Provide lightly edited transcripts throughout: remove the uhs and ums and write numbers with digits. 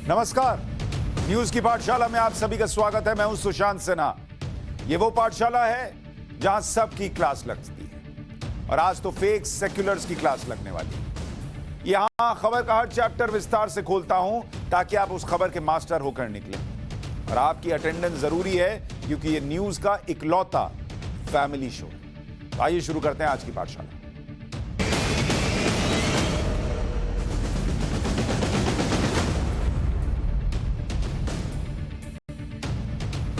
नमस्कार, न्यूज की पाठशाला में आप सभी का स्वागत है। मैं हूं सुशांत सिन्हा। ये वो पाठशाला है जहां सबकी क्लास लगती है और आज तो फेक सेक्युलर्स की क्लास लगने वाली है। यहां खबर का हर चैप्टर विस्तार से खोलता हूं ताकि आप उस खबर के मास्टर होकर निकलें और आपकी अटेंडेंस जरूरी है क्योंकि ये न्यूज का इकलौता फैमिली शो है। आइए शुरू करते हैं आज की पाठशाला।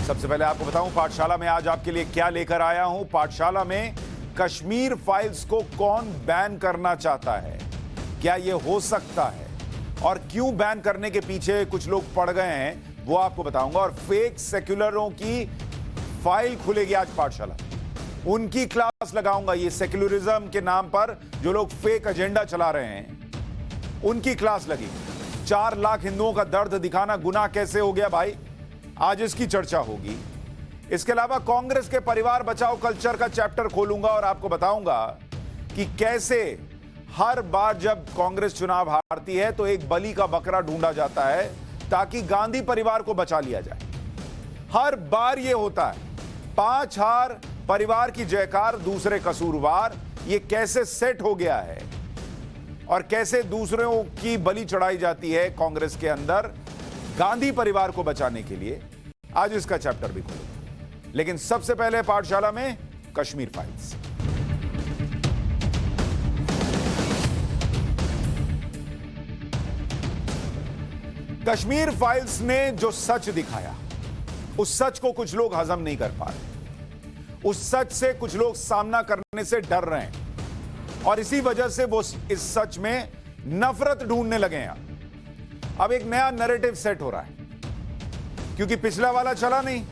सबसे पहले आपको बताऊं पाठशाला में आज आपके लिए क्या लेकर आया हूं। पाठशाला में कश्मीर फाइल्स को कौन बैन करना चाहता है, क्या यह हो सकता है और क्यों बैन करने के पीछे कुछ लोग पड़ गए हैं, वो आपको बताऊंगा। और फेक सेक्युलरों की फाइल खुलेगी आज पाठशाला, उनकी क्लास लगाऊंगा। ये सेक्युलरिज्म के नाम पर जो लोग फेक एजेंडा चला रहे हैं उनकी क्लास लगेगी। 4 लाख हिंदुओं का दर्द दिखाना गुनाह कैसे हो गया भाई, आज इसकी चर्चा होगी। इसके अलावा कांग्रेस के परिवार बचाओ कल्चर का चैप्टर खोलूंगा और आपको बताऊंगा कि कैसे हर बार जब कांग्रेस चुनाव हारती है तो एक बलि का बकरा ढूंढा जाता है ताकि गांधी परिवार को बचा लिया जाए। हर बार यह होता है। 5 हार परिवार की जयकार, दूसरे कसूरवार। यह कैसे सेट हो गया है और कैसे दूसरों की बलि चढ़ाई जाती है कांग्रेस के अंदर गांधी परिवार को बचाने के लिए, आज इसका चैप्टर भी खोलेंगे। लेकिन सबसे पहले पाठशाला में कश्मीर फाइल्स। कश्मीर फाइल्स ने जो सच दिखाया, उस सच को कुछ लोग हजम नहीं कर पा रहे। उस सच से कुछ लोग सामना करने से डर रहे हैं और इसी वजह से वो इस सच में नफरत ढूंढने लगे हैं। अब एक नया नैरेटिव सेट हो रहा है क्योंकि पिछला वाला चला नहीं,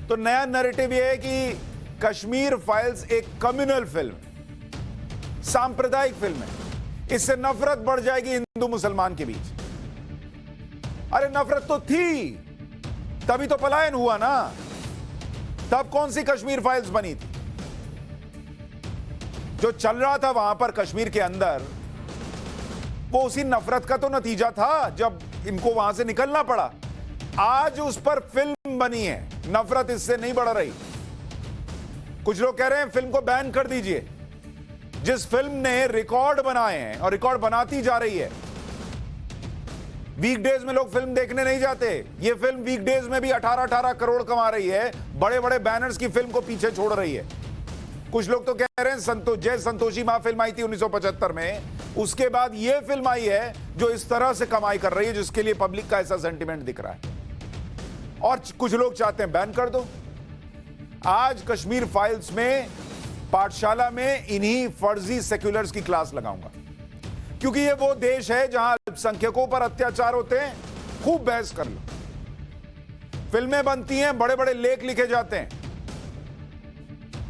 तो नया नैरेटिव यह है कि कश्मीर फाइल्स एक कम्युनल फिल्म, सांप्रदायिक फिल्म है, इससे नफरत बढ़ जाएगी हिंदू मुसलमान के बीच। अरे नफरत तो थी, तभी तो पलायन हुआ ना। तब कौन सी कश्मीर फाइल्स बनी थी? जो चल रहा था वहां पर कश्मीर के अंदर वो उसी नफरत का तो नतीजा था जब इनको वहां से निकलना पड़ा। आज उस पर फिल्म बनी है, नफरत इससे नहीं बढ़ रही। कुछ लोग कह रहे हैं फिल्म को बैन कर दीजिए। जिस फिल्म ने रिकॉर्ड बनाए हैं और रिकॉर्ड बनाती जा रही है, वीकडेज में लोग फिल्म देखने नहीं जाते। ये फिल्म वीकडेज में भी 18-18 करोड़ कमा रही है, बड़े बड़े बैनर्स की फिल्म को पीछे छोड़ रही है। कुछ लोग तो कह रहे हैं जय संतोषी मां फिल्म आई थी 1975 में, उसके बाद यह फिल्म आई है जो इस तरह से कमाई कर रही है, जिसके लिए पब्लिक का ऐसा सेंटिमेंट दिख रहा है। और कुछ लोग चाहते हैं बैन कर दो। आज कश्मीर फाइल्स में पाठशाला में इन्हीं फर्जी सेक्युलर्स की क्लास लगाऊंगा क्योंकि यह वो देश है जहां अल्पसंख्यकों पर अत्याचार होते हैं। खूब बहस कर लो, फिल्में बनती हैं, बड़े बड़े लेख लिखे जाते हैं।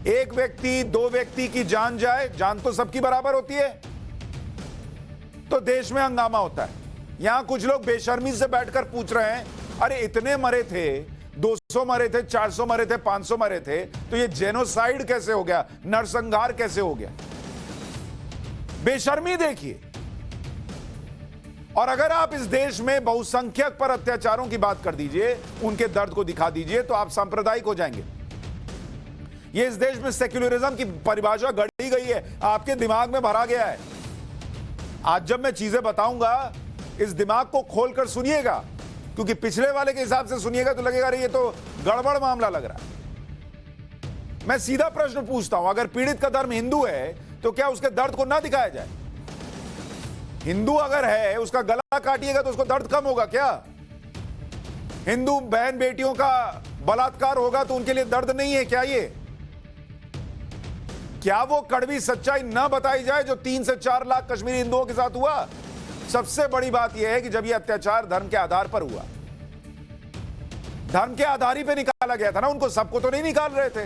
एक व्यक्ति 2 व्यक्ति की जान जाए, जान तो सबकी बराबर होती है, तो देश में हंगामा होता है। यहां कुछ लोग बेशर्मी से बैठकर पूछ रहे हैं अरे इतने मरे थे, 200 मरे थे, 400 मरे थे, 500 मरे थे, तो ये जेनोसाइड कैसे हो गया, नरसंहार कैसे हो गया? बेशर्मी देखिए। और अगर आप इस देश में बहुसंख्यक पर अत्याचारों की बात कर दीजिए, उनके दर्द को दिखा दीजिए, तो आप सांप्रदायिक हो जाएंगे। ये इस देश में सेक्युलरिज्म की परिभाषा गढ़ी गई है, आपके दिमाग में भरा गया है। आज जब मैं चीजें बताऊंगा, इस दिमाग को खोलकर सुनिएगा, क्योंकि पिछले वाले के हिसाब से सुनिएगा तो लगेगा अरे ये तो गड़बड़ मामला लग रहा है। मैं सीधा प्रश्न पूछता हूं, अगर पीड़ित का धर्म हिंदू है तो क्या उसके दर्द को ना दिखाया जाए? हिंदू अगर है, उसका गला काटिएगा तो उसको दर्द कम होगा क्या? हिंदू बहन बेटियों का बलात्कार होगा तो उनके लिए दर्द नहीं है क्या? ये क्या वो कड़वी सच्चाई ना बताई जाए जो 3 से 4 लाख कश्मीरी हिंदुओं के साथ हुआ? सबसे बड़ी बात यह है कि जब यह अत्याचार धर्म के आधार पर हुआ, धर्म के आधार ही पे निकाला गया था ना, उनको सबको तो नहीं निकाल रहे थे।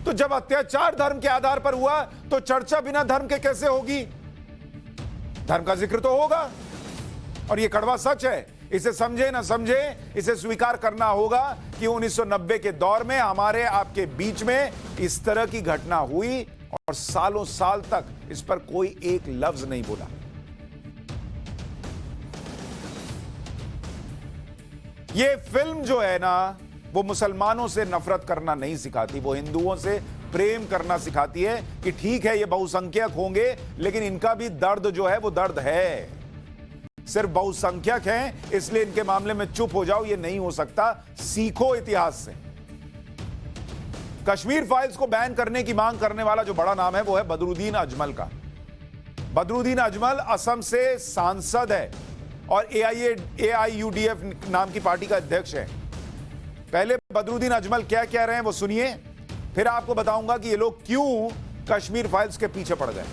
तो जब अत्याचार धर्म के आधार पर हुआ तो चर्चा बिना धर्म के कैसे होगी? धर्म का जिक्र तो होगा। और यह कड़वा सच है, इसे समझे ना समझे, इसे स्वीकार करना होगा कि 1990 के दौर में हमारे आपके बीच में इस तरह की घटना हुई और सालों साल तक इस पर कोई एक लफ्ज नहीं बोला। ये फिल्म जो है ना, वो मुसलमानों से नफरत करना नहीं सिखाती, वो हिंदुओं से प्रेम करना सिखाती है कि ठीक है ये बहुसंख्यक होंगे लेकिन इनका भी दर्द जो है वो दर्द है। सिर्फ बहुसंख्यक हैं इसलिए इनके मामले में चुप हो जाओ, ये नहीं हो सकता। सीखो इतिहास से। कश्मीर फाइल्स को बैन करने की मांग करने वाला जो बड़ा नाम है वो है बदरुद्दीन अजमल का। बदरुद्दीन अजमल असम से सांसद है और AIUDF नाम की पार्टी का अध्यक्ष है। पहले बदरुद्दीन अजमल क्या कह रहे हैं वो सुनिए, फिर आपको बताऊंगा कि ये लोग क्यों कश्मीर फाइल्स के पीछे पड़ गए।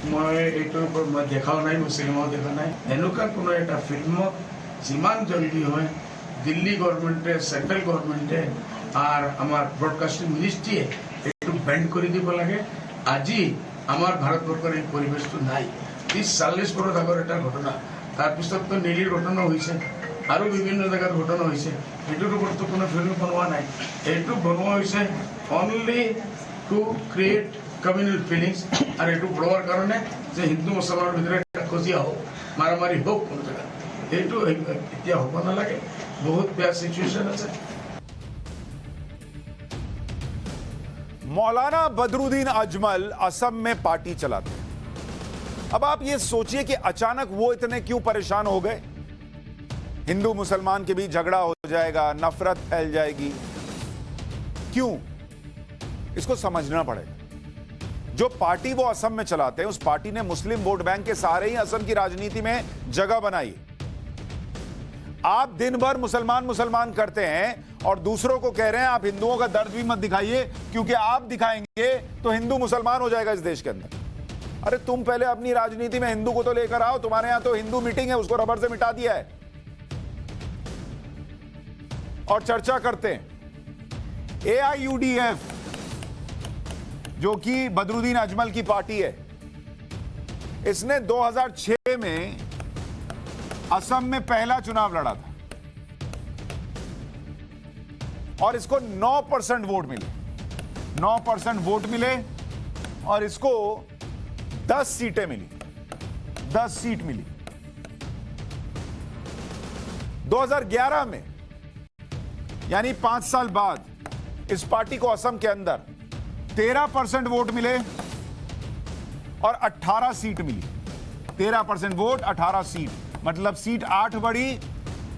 मैं देखाও নাই, मैं सिनेमा देखा নাই। এনেকুৱা কোনো এটা ফিল্মক যিমান জলদি হয় দিল্লী গভর্নমেন্টে, সেন্ট্রাল গভর্নমেন্টে আর আমার ব্রডকাস্টিং মিনিস্ট্রিয়ে একটু ব্যান্ড করে দিব লাগে। আজি আমার ভারতবর্ষের এই পরিবেশটো নাই। 30-40 বছর আগৰ এটা ঘটনা, তাৰপিছত তো নীলিৰ ঘটনা হৈছে আৰু বিভিন্ন জায়গাত ঘটনা হৈছে। এইটোৰ ওপৰতো কোনো ফিল্ম বনোৱা নাই। এইটো বনোৱা হৈছে only to create communal feelings আর একটু বড়ার কারণে যে হিন্দু মুসলমানের ভিতরে একটা খজিয়া হোক, মারামারি হোক কোন জায়গা, এইটো এতিয়া হ'ব নালাগে। বহুত বেয়া সিচুয়েশন আছে। मौलाना बदरुद्दीन अजमल असम में पार्टी चलाते हैं। अब आप ये सोचिए कि अचानक वो इतने क्यों परेशान हो गए। हिंदू मुसलमान के बीच झगड़ा हो जाएगा, नफरत फैल जाएगी, क्यों? इसको समझना पड़ेगा। जो पार्टी वो असम में चलाते हैं उस पार्टी ने मुस्लिम वोट बैंक के सहारे ही असम की राजनीति में जगह बनाई। आप दिन भर मुसलमान मुसलमान करते हैं और दूसरों को कह रहे हैं आप हिंदुओं का दर्द भी मत दिखाइए, क्योंकि आप दिखाएंगे तो हिंदू मुसलमान हो जाएगा इस देश के अंदर। अरे तुम पहले अपनी राजनीति में हिंदू को तो लेकर आओ। तुम्हारे यहां तो हिंदू मीटिंग है, उसको रबर से मिटा दिया है और चर्चा करते हैं। AIUDF जो कि बदरुद्दीन अजमल की पार्टी है, इसने 2006 में असम में पहला चुनाव लड़ा था और इसको 9% वोट मिले। 9% वोट मिले और इसको 10 सीटें मिली, 10 सीट मिली। 2011 में यानी 5 साल बाद इस पार्टी को असम के अंदर 13% वोट मिले और 18 सीट मिली। 13% वोट, 18 सीट, मतलब सीट 8 बढ़ी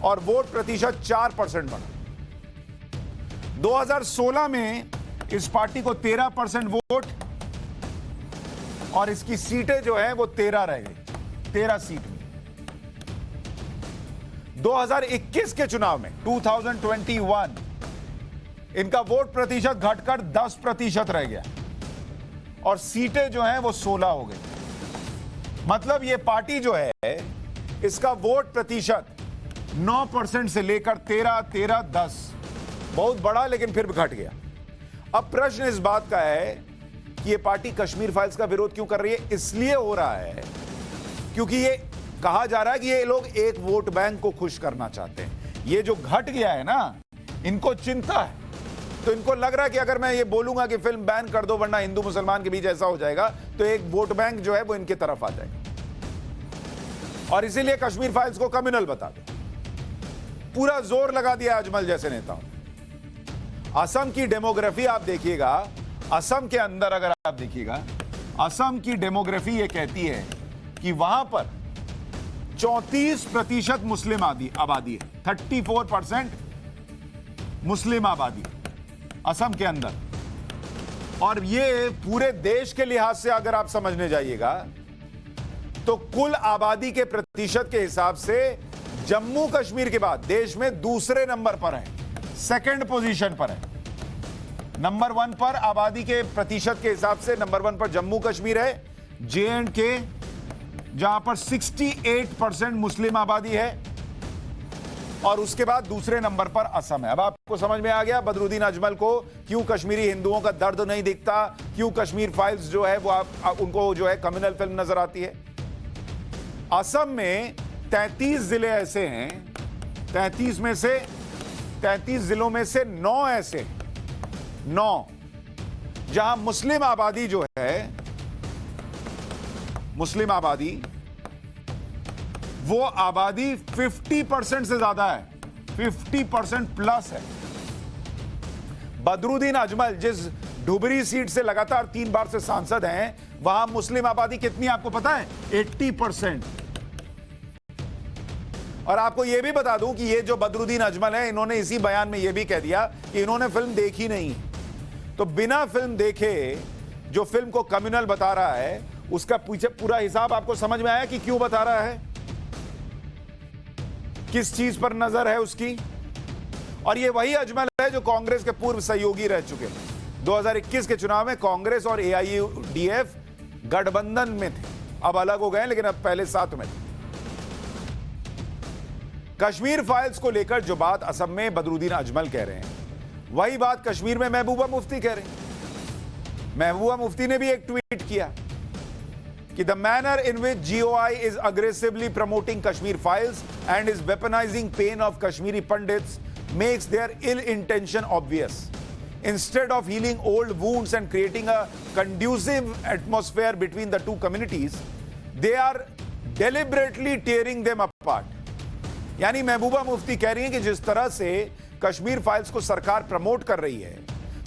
और वोट प्रतिशत 4% बढ़ा। 2016 में इस पार्टी को 13% वोट और इसकी सीटें जो है वो 13 रह गई, 13 सीट मिली। 2021 के चुनाव में 2021 इनका वोट प्रतिशत घटकर 10% रह गया और सीटें जो हैं वो 16 हो गई। मतलब ये पार्टी जो है इसका वोट प्रतिशत 9% से लेकर 13, 13, 10 बहुत बड़ा, लेकिन फिर भी घट गया। अब प्रश्न इस बात का है कि ये पार्टी कश्मीर फाइल्स का विरोध क्यों कर रही है। इसलिए हो रहा है क्योंकि ये कहा जा रहा है कि ये लोग एक वोट बैंक को खुश करना चाहते हैं। ये जो घट गया है ना, इनको चिंता है। तो इनको लग रहा है कि अगर मैं ये बोलूंगा कि फिल्म बैन कर दो वरना हिंदू मुसलमान के बीच ऐसा हो जाएगा, तो एक वोट बैंक जो है वो इनकी तरफ आ जाएगा और इसीलिए कश्मीर फाइल्स को कम्युनल बता दो। पूरा जोर लगा दिया अजमल जैसे नेताओं। असम की डेमोग्राफी आप देखिएगा, असम के अंदर अगर आप देखिएगा, असम की डेमोग्राफी ये कहती है कि वहां पर 34% मुस्लिम आबादी है। 34% मुस्लिम आबादी असम के अंदर। और ये पूरे देश के लिहाज से अगर आप समझने जाइएगा तो कुल आबादी के प्रतिशत के हिसाब से जम्मू कश्मीर के बाद देश में दूसरे नंबर पर है, सेकंड पोजीशन पर है। नंबर 1 पर आबादी के प्रतिशत के हिसाब से नंबर 1 पर जम्मू कश्मीर है, JNK जहां पर 68% मुस्लिम आबादी है और उसके बाद दूसरे नंबर पर असम है। अब आपको समझ में आ गया बदरुद्दीन अजमल को क्यों कश्मीरी हिंदुओं का दर्द नहीं दिखता, क्यों कश्मीर फाइल्स जो है वो उनको जो है कम्युनल फिल्म नजर आती है। असम में 33 जिले ऐसे हैं, 33 जिलों में से 9 ऐसे 9 जहां मुस्लिम आबादी जो है, मुस्लिम आबादी वो आबादी 50% से ज्यादा है, 50% प्लस है। बदरुद्दीन अजमल जिस डुबरी सीट से लगातार 3 बार से सांसद हैं, वहां मुस्लिम आबादी कितनी आपको पता है? 80%। और आपको यह भी बता दूं कि ये जो बदरुद्दीन अजमल है, इन्होंने इसी बयान में यह भी कह दिया कि इन्होंने फिल्म देखी नहीं। तो बिना फिल्म देखे जो फिल्म को कम्युनल बता रहा है, उसका पीछे पूरा हिसाब आपको समझ में आया कि क्यों बता रहा है, किस चीज पर नजर है उसकी। और ये वही अजमल है जो कांग्रेस के पूर्व सहयोगी रह चुके हैं। 2021 के चुनाव में कांग्रेस और एआईयूडीएफ गठबंधन में थे, अब अलग हो गए, लेकिन अब पहले साथ में थे। कश्मीर फाइल्स को लेकर जो बात असम में बदरुद्दीन अजमल कह रहे हैं, वही बात कश्मीर में महबूबा मुफ्ती कह रहे हैं। महबूबा मुफ्ती ने भी एक ट्वीट किया कि the manner in which GOI is aggressively promoting Kashmir files and is weaponising pain of Kashmiri pandits makes their ill intention obvious. Instead of healing old wounds and creating a conducive atmosphere between the two communities, they are deliberately tearing them apart. यानी महबूबा मुफ्ती कह रही है कि जिस तरह से Kashmir files को सरकार प्रमोट कर रही है,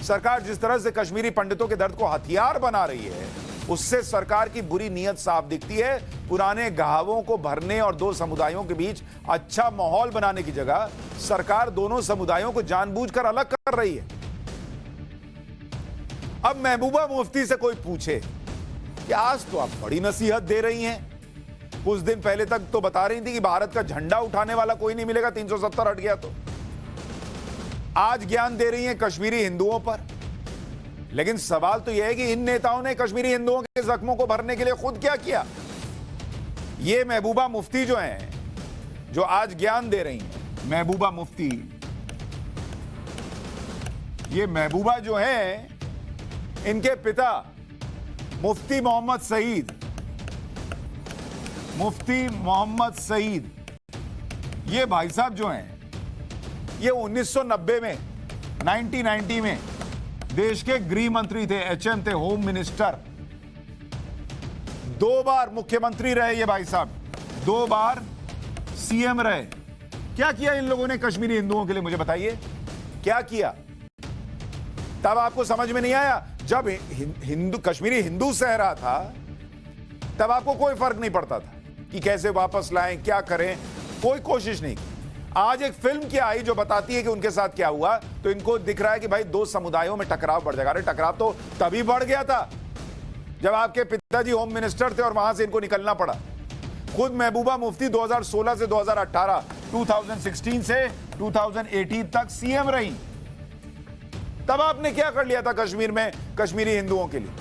सरकार जिस तरह से कश्मीरी पंडितों के दर्द को हथियार बना रही है, उससे सरकार की बुरी नीयत साफ दिखती है। पुराने घावों को भरने और दो समुदायों के बीच अच्छा माहौल बनाने की जगह सरकार दोनों समुदायों को जानबूझकर अलग कर रही है। अब महबूबा मुफ्ती से कोई पूछे कि आज तो आप बड़ी नसीहत दे रही हैं, कुछ दिन पहले तक तो बता रही थी कि भारत का झंडा उठाने वाला कोई नहीं मिलेगा, 370 हट गया, तो आज ज्ञान दे रही हैं कश्मीरी हिंदुओं पर। लेकिन सवाल तो यह है कि इन नेताओं ने कश्मीरी हिंदुओं के जख्मों को भरने के लिए खुद क्या किया? ये महबूबा मुफ्ती जो हैं, जो आज ज्ञान दे रही हैं, महबूबा मुफ्ती, ये महबूबा जो है, इनके पिता मुफ्ती मोहम्मद सईद, मुफ्ती मोहम्मद सईद, ये भाई साहब जो हैं, ये 1990 में, 1990 में देश के गृह मंत्री थे, एचएम थे, होम मिनिस्टर। 2 बार मुख्यमंत्री रहे ये भाई साहब, 2 बार सीएम रहे। क्या किया इन लोगों ने कश्मीरी हिंदुओं के लिए, मुझे बताइए क्या किया? तब आपको समझ में नहीं आया? जब हिंदू कश्मीरी हिंदू सह रहा था, तब आपको कोई फर्क नहीं पड़ता था कि कैसे वापस लाएं, क्या करें, कोई कोशिश नहीं की। आज एक फिल्म क्या आई जो बताती है कि उनके साथ क्या हुआ, तो इनको दिख रहा है कि भाई दो समुदायों में टकराव बढ़ जाएगा। अरे टकराव तो तभी बढ़ गया था जब आपके पिताजी होम मिनिस्टर थे और वहां से इनको निकलना पड़ा। खुद महबूबा मुफ्ती 2016 से 2018, 2016 से 2018 तक सीएम रही। तब आपने क्या कर लिया था कश्मीर में कश्मीरी हिंदुओं के लिए?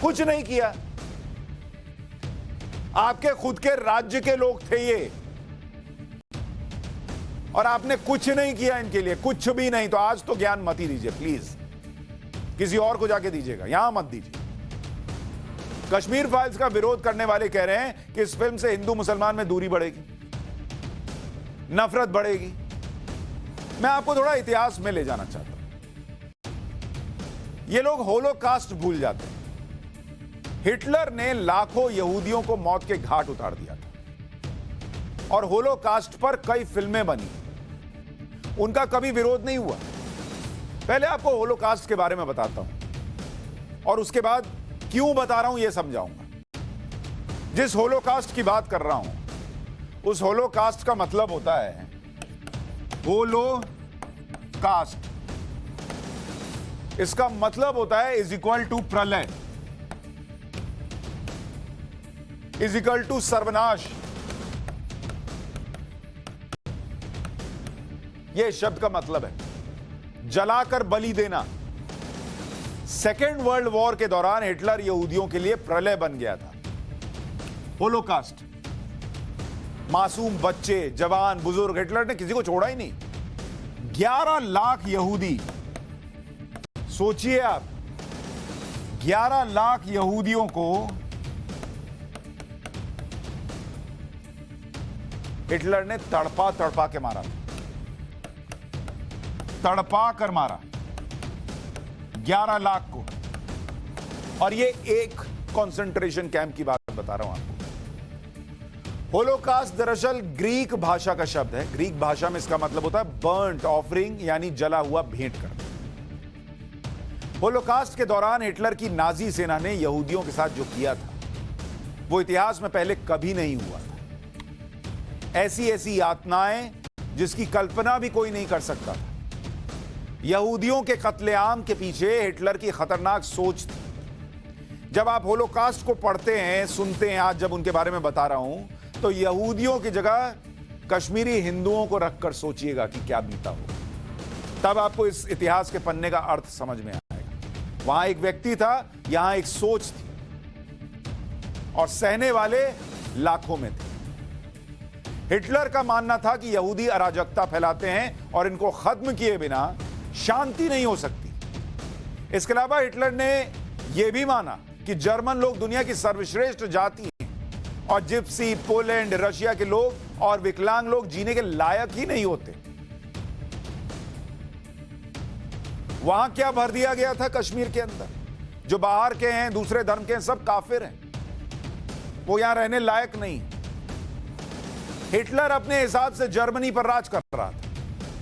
कुछ नहीं किया। आपके खुद के राज्य के लोग थे ये, और आपने कुछ नहीं किया इनके लिए, कुछ भी नहीं। तो आज तो ज्ञान मत ही दीजिए प्लीज, किसी और को जाके दीजिएगा, यहां मत दीजिए। कश्मीर फाइल्स का विरोध करने वाले कह रहे हैं कि इस फिल्म से हिंदू मुसलमान में दूरी बढ़ेगी, नफरत बढ़ेगी। मैं आपको थोड़ा इतिहास में ले जाना चाहता हूं। ये लोग होलोकास्ट भूल जाते हैं। हिटलर ने लाखों यहूदियों को मौत के घाट उतार दिया था और होलोकास्ट पर कई फिल्में बनी। उनका कभी विरोध नहीं हुआ। पहले आपको होलोकास्ट के बारे में बताता हूं और उसके बाद क्यों बता रहा हूं यह समझाऊंगा। जिस होलोकास्ट की बात कर रहा हूं, उस होलोकास्ट का मतलब होता है होलोकास्ट, इसका मतलब होता है इज इक्वल टू प्रलय, इज इक्वल टू सर्वनाश। यह शब्द का मतलब है जलाकर बलि देना। सेकेंड वर्ल्ड वॉर के दौरान हिटलर यहूदियों के लिए प्रलय बन गया था। होलोकास्ट, मासूम बच्चे, जवान, बुजुर्ग, हिटलर ने किसी को छोड़ा ही नहीं। 11 लाख यहूदी, सोचिए आप, 11 लाख यहूदियों को हिटलर ने तड़पा तड़पा के मारा, तड़पा कर मारा 11 लाख को। और ये एक कंसंट्रेशन कैंप की बात बता रहा हूं आपको। होलोकास्ट दरअसल ग्रीक भाषा का शब्द है। ग्रीक भाषा में इसका मतलब होता है बर्न्ट ऑफरिंग, यानी जला हुआ भेंट करना। होलोकास्ट के दौरान हिटलर की नाजी सेना ने यहूदियों के साथ जो किया था वो इतिहास में पहले कभी नहीं हुआ था। ऐसी ऐसी यातनाएं जिसकी कल्पना भी कोई नहीं कर सकता था। यहूदियों के कत्लेआम के पीछे हिटलर की खतरनाक सोच थी। जब आप होलोकास्ट को पढ़ते हैं, सुनते हैं, आज जब उनके बारे में बता रहा हूं, तो यहूदियों की जगह कश्मीरी हिंदुओं को रखकर सोचिएगा कि क्या बीता हो। तब आपको इस इतिहास के पन्ने का अर्थ समझ में आएगा। वहां एक व्यक्ति था, यहां एक सोच थी, और सहने वाले लाखों में थे। हिटलर का मानना था कि यहूदी अराजकता फैलाते हैं और इनको खत्म किए बिना शांति नहीं हो सकती। इसके अलावा हिटलर ने यह भी माना कि जर्मन लोग दुनिया की सर्वश्रेष्ठ जाति हैं और जिप्सी, पोलैंड, रशिया के लोग और विकलांग लोग जीने के लायक ही नहीं होते। वहां क्या भर दिया गया था कश्मीर के अंदर? जो बाहर के हैं, दूसरे धर्म के हैं, सब काफिर हैं, वो यहां रहने लायक नहीं। हिटलर अपने हिसाब से जर्मनी पर राज कर रहा था।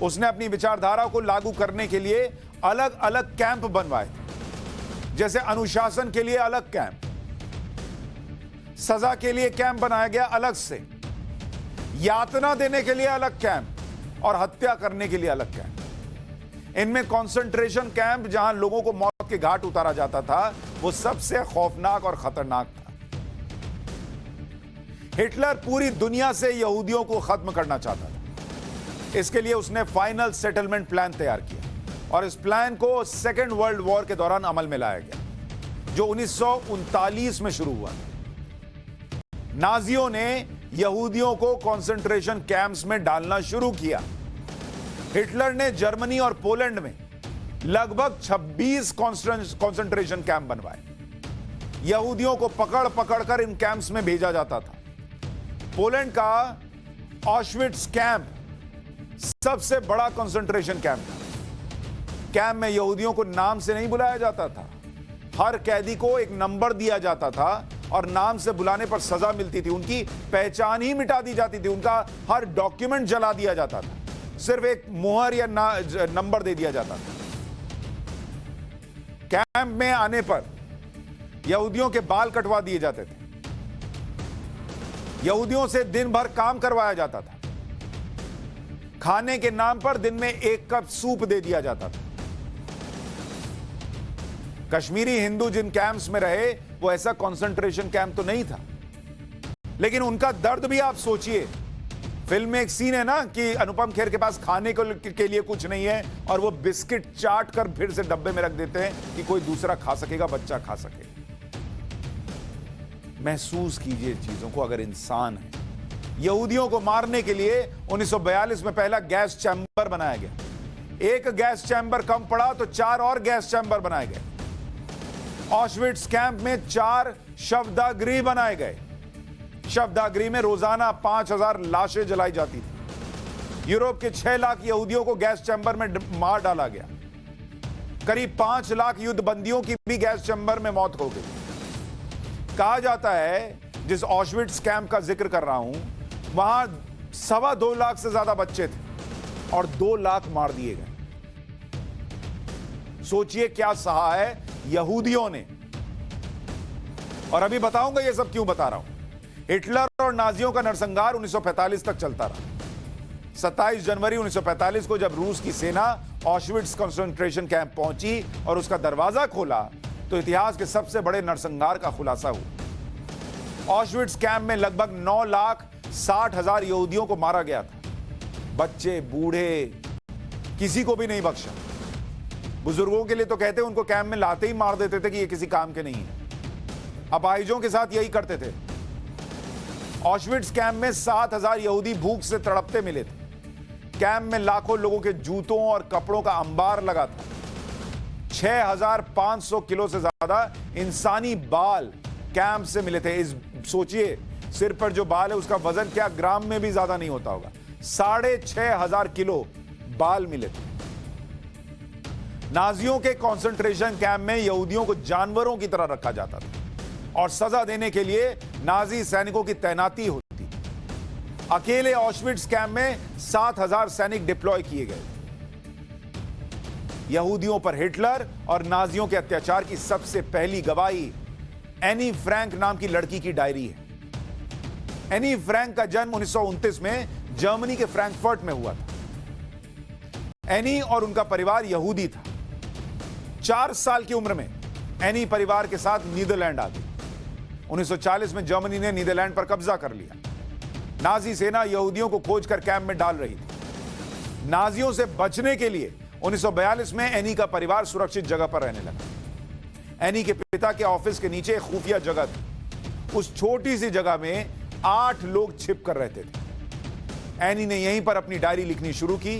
उसने अपनी विचारधारा को लागू करने के लिए अलग अलग कैंप बनवाए थे। जैसे अनुशासन के लिए अलग कैंप, सजा के लिए कैंप बनाया गया अलग से, यातना देने के लिए अलग कैंप और हत्या करने के लिए अलग कैंप। इनमें कंसंट्रेशन कैंप, जहां लोगों को मौत के घाट उतारा जाता था, वो सबसे खौफनाक और खतरनाक था। हिटलर पूरी दुनिया से यहूदियों को खत्म करना चाहता था। इसके लिए उसने फाइनल सेटलमेंट प्लान तैयार किया और इस प्लान को सेकेंड वर्ल्ड वॉर के दौरान अमल में लाया गया, जो 1939 में शुरू हुआ। नाजियों ने यहूदियों को कंसंट्रेशन कैंप्स में डालना शुरू किया। हिटलर ने जर्मनी और पोलैंड में लगभग 26 कंसंट्रेशन कैंप बनवाए। यहूदियों को पकड़ पकड़कर इन कैंप्स में भेजा जाता था। पोलैंड का ऑश्विट्स कैंप सबसे बड़ा कंसंट्रेशन कैंप था। कैंप में यहूदियों को नाम से नहीं बुलाया जाता था। हर कैदी को एक नंबर दिया जाता था और नाम से बुलाने पर सजा मिलती थी। उनकी पहचान ही मिटा दी जाती थी। उनका हर डॉक्यूमेंट जला दिया जाता था। सिर्फ एक मुहर या नंबर दे दिया जाता था। कैंप में आने पर यहूदियों के बाल कटवा दिए जाते थे। यहूदियों से दिन भर काम करवाया जाता था। खाने के नाम पर दिन में 1 कप सूप दे दिया जाता था। कश्मीरी हिंदू जिन कैंप्स में रहे, वो ऐसा कंसंट्रेशन कैंप तो नहीं था, लेकिन उनका दर्द भी आप सोचिए। फिल्म में एक सीन है ना कि अनुपम खेर के पास खाने के लिए कुछ नहीं है और वो बिस्किट चाट कर फिर से डब्बे में रख देते हैं कि कोई दूसरा खा सकेगा, बच्चा खा सके। महसूस कीजिए चीजों को। अगर इंसान है, यहूदियों को मारने के लिए 1942 में पहला गैस चैम्बर बनाया गया। एक गैस चैम्बर कम पड़ा तो 4 और गैस चैम्बर बनाए गए। ऑश्विट्स कैंप में 4 शवदाह बनाए गए। शवदाह में रोजाना 5000 लाशें जलाई जाती थी। यूरोप के 6 लाख यहूदियों को गैस चैम्बर में मार डाला गया। करीब 5 लाख युद्ध बंदियों की भी गैस चैम्बर में मौत हो गई। कहा जाता है, जिस ऑश्विट्स कैंप का जिक्र कर रहा हूं, वहां 2.25 लाख से ज्यादा बच्चे थे और 2 लाख मार दिए गए। सोचिए क्या सहा है यहूदियों ने। और अभी बताऊंगा ये सब क्यों बता रहा हूं। हिटलर और नाजियों का नरसंहार 1945 तक चलता रहा। 27 जनवरी 1945 को जब रूस की सेना ऑश्विट्स कंसंट्रेशन कैंप पहुंची और उसका दरवाजा खोला, तो इतिहास के सबसे बड़े नरसंहार का खुलासा हुआ। ऑश्विट्स कैंप में लगभग 9,60,000 यहूदियों को मारा गया था। बच्चे, बूढ़े, किसी को भी नहीं बख्शा। बुजुर्गों के लिए तो कहते उनको कैंप में लाते ही मार देते थे कि ये किसी काम के नहीं है। अपाहिजों के साथ यही करते थे। ऑश्विट्स कैंप में 7,000 यहूदी भूख से तड़पते मिले थे। कैंप में लाखों लोगों के जूतों और कपड़ों का अंबार लगा था। 6,500 किलो से ज्यादा इंसानी बाल कैंप से मिले थे। सोचिए, सिर पर जो बाल है उसका वजन क्या ग्राम में भी ज्यादा नहीं होता होगा। 6,500 किलो बाल मिले थे। नाजियों के कंसंट्रेशन कैंप में यहूदियों को जानवरों की तरह रखा जाता था और सजा देने के लिए नाजी सैनिकों की तैनाती होती थी। अकेले ऑशविट्स कैंप में 7,000 सैनिक डिप्लॉय किए गए। यहूदियों पर हिटलर और नाजियों के अत्याचार की सबसे पहली गवाही एनी फ्रैंक नाम की लड़की की डायरी है। एनी फ्रैंक का जन्म 1929 में जर्मनी के फ्रैंकफर्ट में हुआ था। एनी और उनका परिवार यहूदी था। 4 साल की उम्र में एनी परिवार के साथ नीदरलैंड आ गई। 1940 में जर्मनी ने नीदरलैंड पर कब्जा कर लिया। नाजी सेना यहूदियों को खोजकर कैंप में डाल रही थी। नाजियों से बचने के लिए 1942 में एनी का परिवार सुरक्षित जगह पर रहने लगा। एनी के पिता के ऑफिस के नीचे एक खुफिया जगह थी। उस छोटी सी जगह में 8 लोग छिप कर रहते थे। एनी ने यहीं पर अपनी डायरी लिखनी शुरू की।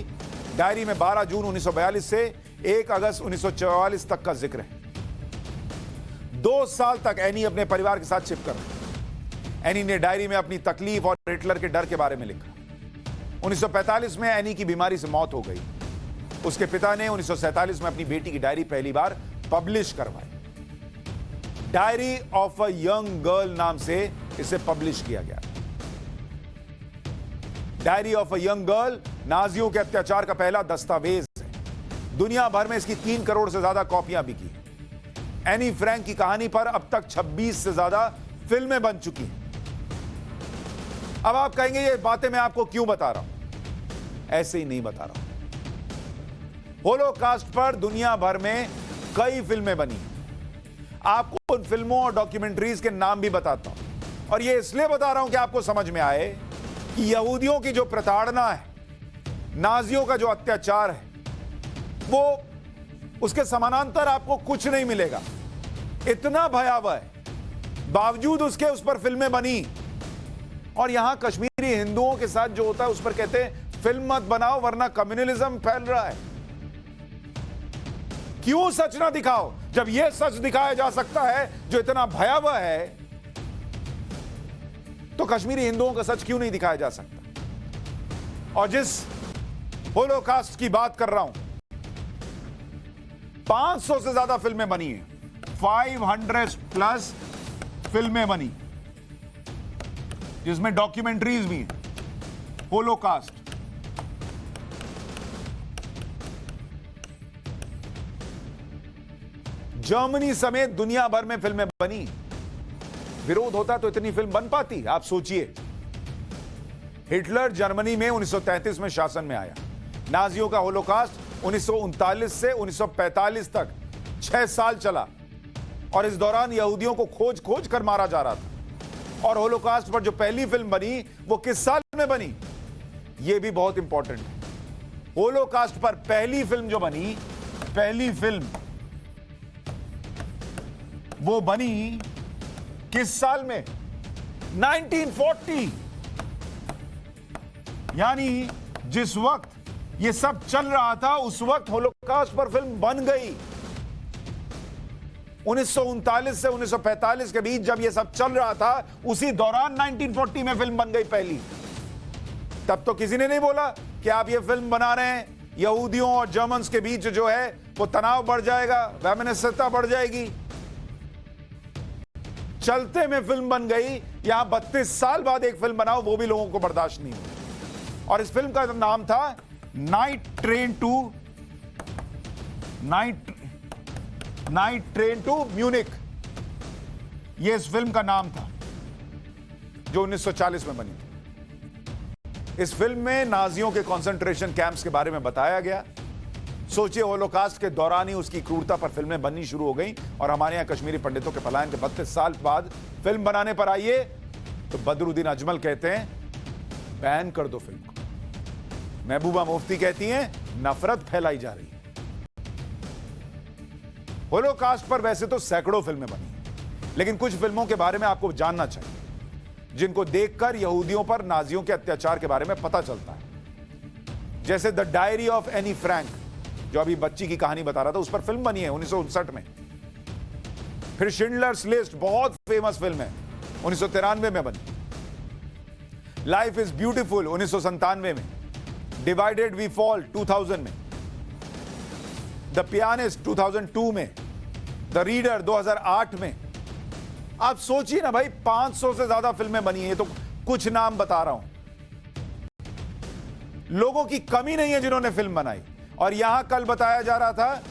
डायरी में 12 जून 1942 से 1 अगस्त 1944 तक का जिक्र है। 2 साल तक एनी अपने परिवार के साथ छिपकर रही। एनी ने डायरी में अपनी तकलीफ और हिटलर के डर के बारे में लिखा। 1945 में एनी की बीमारी से मौत हो गई। उसके पिता ने 1947 में अपनी बेटी की डायरी पहली बार पब्लिश करवाई। Diary of a young girl नाम से इसे पब्लिश किया गया। Diary of a young girl नाजियों के अत्याचार का पहला दस्तावेज है। दुनिया भर में इसकी 3 करोड़ से ज्यादा कॉपियां बिकी। एनी फ्रैंक की कहानी पर अब तक 26 से ज्यादा फिल्में बन चुकी हैं। अब आप कहेंगे ये बातें मैं आपको क्यों बता रहा हूं? ऐसे ही नहीं बता रहा हूं। होलोकास्ट पर दुनिया भर में कई फिल्में बनी। आपको उन फिल्मों और डॉक्यूमेंट्रीज के नाम भी बताता हूं, और ये इसलिए बता रहा हूं कि आपको समझ में आए कि यहूदियों की जो प्रताड़ना है, नाजियों का जो अत्याचार है, वो उसके समानांतर आपको कुछ नहीं मिलेगा। इतना भयावह है, बावजूद उसके उस पर फिल्में बनी। और यहां कश्मीरी हिंदुओं के साथ जो होता है उस पर कहते हैं फिल्म मत बनाओ वरना कम्युनलिज्म फैल रहा है। क्यों सच ना दिखाओ? जब यह सच दिखाया जा सकता है जो इतना भयावह है, तो कश्मीरी हिंदुओं का सच क्यों नहीं दिखाया जा सकता? और जिस होलोकास्ट की बात कर रहा हूं, 500 से ज्यादा फिल्में बनी हैं। 500 प्लस फिल्में बनी, जिसमें डॉक्यूमेंट्रीज भी हैं। होलोकास्ट जर्मनी समेत दुनिया भर में फिल्में बनी। विरोध होता तो इतनी फिल्म बन पाती? आप सोचिए। हिटलर जर्मनी में 1933 में शासन में आया। नाजियों का होलोकास्ट 1939 से 1945 तक 6 साल चला, और इस दौरान यहूदियों को खोज खोज कर मारा जा रहा था। और होलोकास्ट पर जो पहली फिल्म बनी वो किस साल में बनी? यह भी बहुत इंपॉर्टेंट है। होलोकास्ट पर पहली फिल्म जो बनी, पहली फिल्म वो बनी किस साल में? 1940। यानी जिस वक्त ये सब चल रहा था उस वक्त होलोकास्ट पर फिल्म बन गई। 1939 से 1945 के बीच जब ये सब चल रहा था, उसी दौरान 1940 में फिल्म बन गई पहली। तब तो किसी ने नहीं बोला कि आप ये फिल्म बना रहे हैं, यहूदियों और जर्मन्स के बीच जो है वो तनाव बढ़ जाएगा, वैमनस्यता बढ़ जाएगी। चलते में फिल्म बन गई। यहां 32 साल बाद एक फिल्म बनाओ, वो भी लोगों को बर्दाश्त नहीं हुई। और इस फिल्म का नाम था नाइट ट्रेन टू म्यूनिक। यह इस फिल्म का नाम था जो 1940 में बनी थी। इस फिल्म में नाजियों के कंसंट्रेशन कैंप्स के बारे में बताया गया। सोचिए, होलोकास्ट के दौरान ही उसकी क्रूरता पर फिल्में बननी शुरू हो गई, और हमारे यहां कश्मीरी पंडितों के पलायन के 32 साल बाद फिल्म बनाने पर आइए तो बदरुद्दीन अजमल कहते हैं बैन कर दो फिल्म को। महबूबा मुफ्ती कहती हैं नफरत फैलाई जा रही है। होलोकास्ट पर वैसे तो सैकड़ों फिल्में बनी, लेकिन कुछ फिल्मों के बारे में आपको जानना चाहिए जिनको देखकर यहूदियों पर नाजियों के अत्याचार के बारे में पता चलता है। जैसे the diary of Anne Frank, जो अभी बच्ची की कहानी बता रहा था, उस पर फिल्म बनी है 1959 में। फिर शिंडलर्स लिस्ट, बहुत फेमस फिल्म है, 1993 में बनी। लाइफ इज ब्यूटीफुल 1997 में। डिवाइडेड वी फॉल 2000 में। द पियानिस्ट 2002 में। द रीडर 2008 में। आप सोचिए ना भाई, 500 से ज्यादा फिल्में बनी है। तो कुछ नाम बता रहा हूं। लोगों की कमी नहीं है जिन्होंने फिल्म बनाई। और यहां कल बताया जा रहा था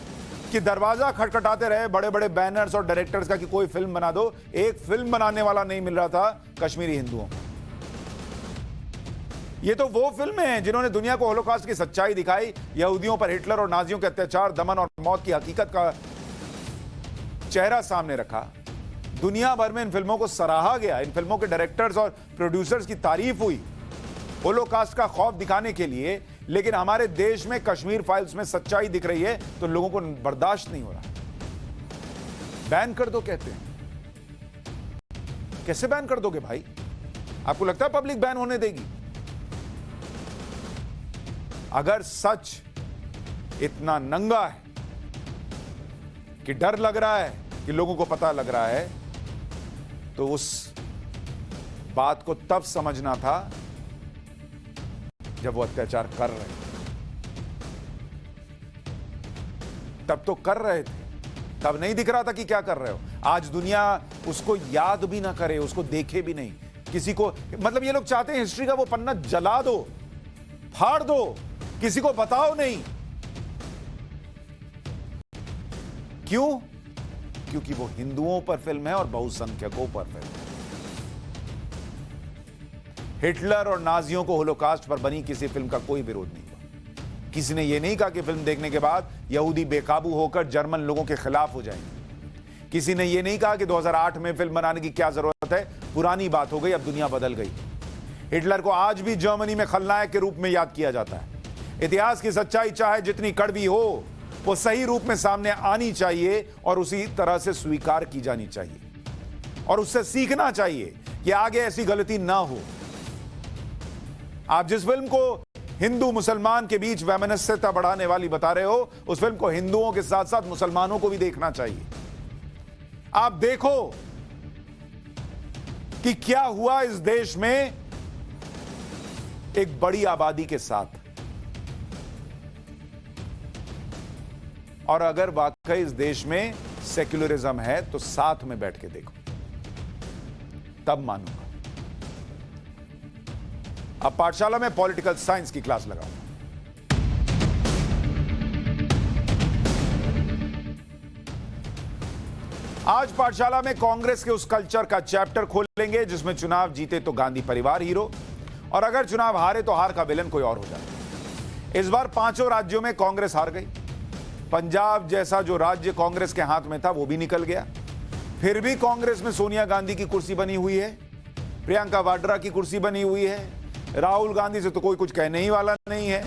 कि दरवाजा खटखटाते रहे बड़े बड़े बैनर्स और डायरेक्टर्स का कि कोई फिल्म बना दो, एक फिल्म बनाने वाला नहीं मिल रहा था कश्मीरी हिंदुओं को। ये तो वो फिल्में हैं जिन्होंने दुनिया को होलोकॉस्ट की सच्चाई दिखाई, यहूदियों पर हिटलर और नाजियों के अत्याचार, दमन और मौत की हकीकत का चेहरा सामने रखा। दुनिया भर में इन फिल्मों को सराहा गया, इन फिल्मों के डायरेक्टर्स और प्रोड्यूसर्स की तारीफ हुई होलोकॉस्ट का खौफ दिखाने के लिए। लेकिन हमारे देश में कश्मीर फाइल्स में सच्चाई दिख रही है तो लोगों को बर्दाश्त नहीं हो रहा। बैन कर दो कहते हैं, कैसे बैन कर दोगे भाई? आपको लगता है पब्लिक बैन होने देगी? अगर सच इतना नंगा है कि डर लग रहा है, कि लोगों को पता लग रहा है, तो उस बात को तब समझना था जब वो अत्याचार कर रहे थे। तब तो कर रहे थे, तब नहीं दिख रहा था कि क्या कर रहे हो। आज दुनिया उसको याद भी ना करे, उसको देखे भी नहीं। किसी को मतलब ये लोग चाहते हैं हिस्ट्री का वो पन्ना जला दो, फाड़ दो, किसी को बताओ नहीं। क्यों? क्योंकि वो हिंदुओं पर फिल्म है और बहुसंख्यकों पर फिल्म है। हिटलर और नाजियों को होलोकॉस्ट पर बनी किसी फिल्म का कोई विरोध नहीं हुआ। किसी ने यह नहीं कहा कि फिल्म देखने के बाद यहूदी बेकाबू होकर जर्मन लोगों के खिलाफ हो जाएंगे। किसी ने यह नहीं कहा कि 2008 में फिल्म बनाने की क्या जरूरत है, पुरानी बात हो गई, अब दुनिया बदल गई। हिटलर को आज भी जर्मनी में खलनायक के रूप में याद किया जाता है। इतिहास की सच्चाई चाहे जितनी कड़वी हो, वो सही रूप में सामने आनी चाहिए और उसी तरह से स्वीकार की जानी चाहिए और उससे सीखना चाहिए कि आगे ऐसी गलती ना हो। आप जिस फिल्म को हिंदू मुसलमान के बीच वैमनस्यता बढ़ाने वाली बता रहे हो, उस फिल्म को हिंदुओं के साथ साथ मुसलमानों को भी देखना चाहिए। आप देखो कि क्या हुआ इस देश में एक बड़ी आबादी के साथ, और अगर वाकई इस देश में सेक्युलरिज्म है तो साथ में बैठ के देखो, तब मानूंगा। अब पाठशाला में पॉलिटिकल साइंस की क्लास लगाऊंगा। आज पाठशाला में कांग्रेस के उस कल्चर का चैप्टर खोलेंगे जिसमें चुनाव जीते तो गांधी परिवार हीरो और अगर चुनाव हारे तो हार का विलन कोई और हो जाता। इस बार 5 राज्यों में कांग्रेस हार गई। पंजाब जैसा जो राज्य कांग्रेस के हाथ में था वो भी निकल गया। फिर भी कांग्रेस में सोनिया गांधी की कुर्सी बनी हुई है, प्रियंका वाड्रा की कुर्सी बनी हुई है, राहुल गांधी से तो कोई कुछ कहने ही वाला नहीं है।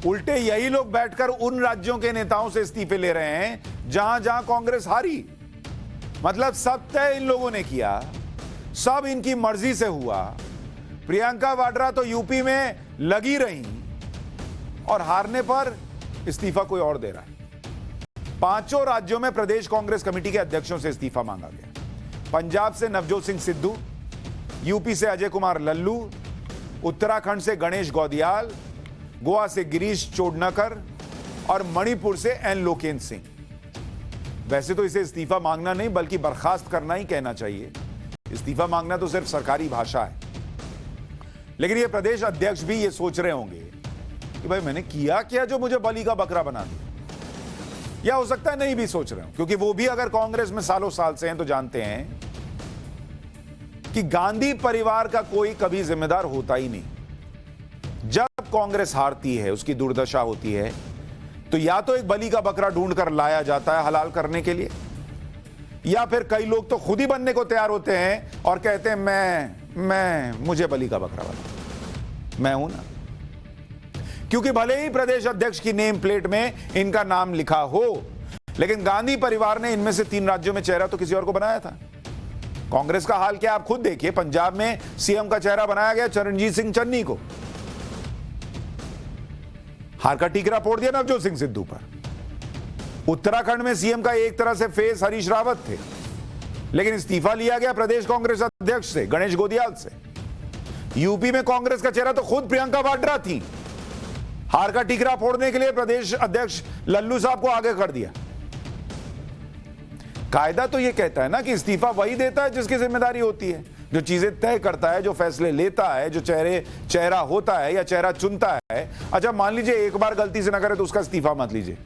उल्टे यही लोग बैठकर उन राज्यों के नेताओं से इस्तीफे ले रहे हैं जहां जहां कांग्रेस हारी। मतलब सब तय इन लोगों ने किया, सब इनकी मर्जी से हुआ। प्रियंका वाड्रा तो यूपी में लगी रही और हारने पर इस्तीफा कोई और दे रहा है। 5 राज्यों में प्रदेश कांग्रेस कमेटी के अध्यक्षों से इस्तीफा मांगा गया। पंजाब से नवजोत सिंह सिद्धू, यूपी से अजय कुमार लल्लू, उत्तराखंड से गणेश गौदियाल, गोवा से गिरीश चोडनकर और मणिपुर से एन लोकेन सिंह। वैसे तो इसे इस्तीफा मांगना नहीं बल्कि बर्खास्त करना ही कहना चाहिए। इस्तीफा मांगना तो सिर्फ सरकारी भाषा है। लेकिन ये प्रदेश अध्यक्ष भी ये सोच रहे होंगे कि भाई मैंने किया क्या जो मुझे बलि का बकरा बना दिया, या हो सकता है नहीं भी सोच रहे हो, क्योंकि वो भी अगर कांग्रेस में सालों साल से हैं तो जानते हैं कि गांधी परिवार का कोई कभी जिम्मेदार होता ही नहीं। जब कांग्रेस हारती है, उसकी दुर्दशा होती है, तो या तो एक बलि का बकरा ढूंढ कर लाया जाता है हलाल करने के लिए, या फिर कई लोग तो खुद ही बनने को तैयार होते हैं और कहते हैं मुझे बलि का बकरा बना, मैं हूं ना। क्योंकि भले ही प्रदेश अध्यक्ष की नेम प्लेट में इनका नाम लिखा हो, लेकिन गांधी परिवार ने इनमें से 3 राज्यों में चेहरा तो किसी और को बनाया था। कांग्रेस का हाल क्या आप खुद देखिए। पंजाब में सीएम का चेहरा बनाया गया चरणजीत सिंह चन्नी को, हार का टीकरा फोड़ दिया नवजोत सिंह सिद्धू पर। उत्तराखंड में सीएम का एक तरह से फेस हरीश रावत थे, लेकिन इस्तीफा लिया गया प्रदेश कांग्रेस अध्यक्ष से, गणेश गोदियाल से। यूपी में कांग्रेस का चेहरा तो खुद प्रियंका वाड्रा थी, हार का टीकरा फोड़ने के लिए प्रदेश अध्यक्ष लल्लू साहब को आगे कर दिया। कायदा तो यह कहता है ना कि इस्तीफा वही देता है जिसकी जिम्मेदारी होती है। जो चीजें तय करता है, जो फैसले लेता है, जो चेहरा होता है या चेहरा चुनता है। अच्छा मान लीजिए एक बार गलती से ना करे तो उसका इस्तीफा मत लीजिए।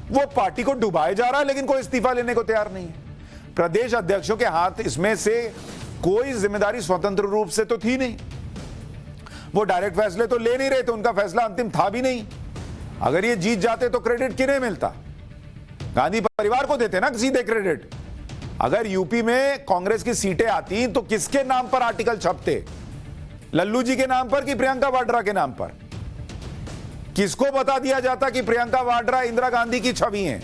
वो पार्टी को डुबाए जा रहा है लेकिन कोई इस्तीफा लेने को तैयार नहीं है। प्रदेश अध्यक्षों के हाथ इसमें से कोई जिम्मेदारी स्वतंत्र रूप से तो थी नहीं, वो डायरेक्ट फैसले तो ले नहीं रहे थे, उनका फैसला अंतिम था भी नहीं। अगर ये जीत जाते तो क्रेडिट किन्हें मिलता? गांधी परिवार को देते ना सीधे क्रेडिट। अगर यूपी में कांग्रेस की सीटें आती तो किसके नाम पर आर्टिकल छपते? लल्लू जी के नाम पर कि प्रियंका वाड्रा के नाम पर? किसको बता दिया जाता कि प्रियंका वाड्रा इंदिरा गांधी की छवि हैं?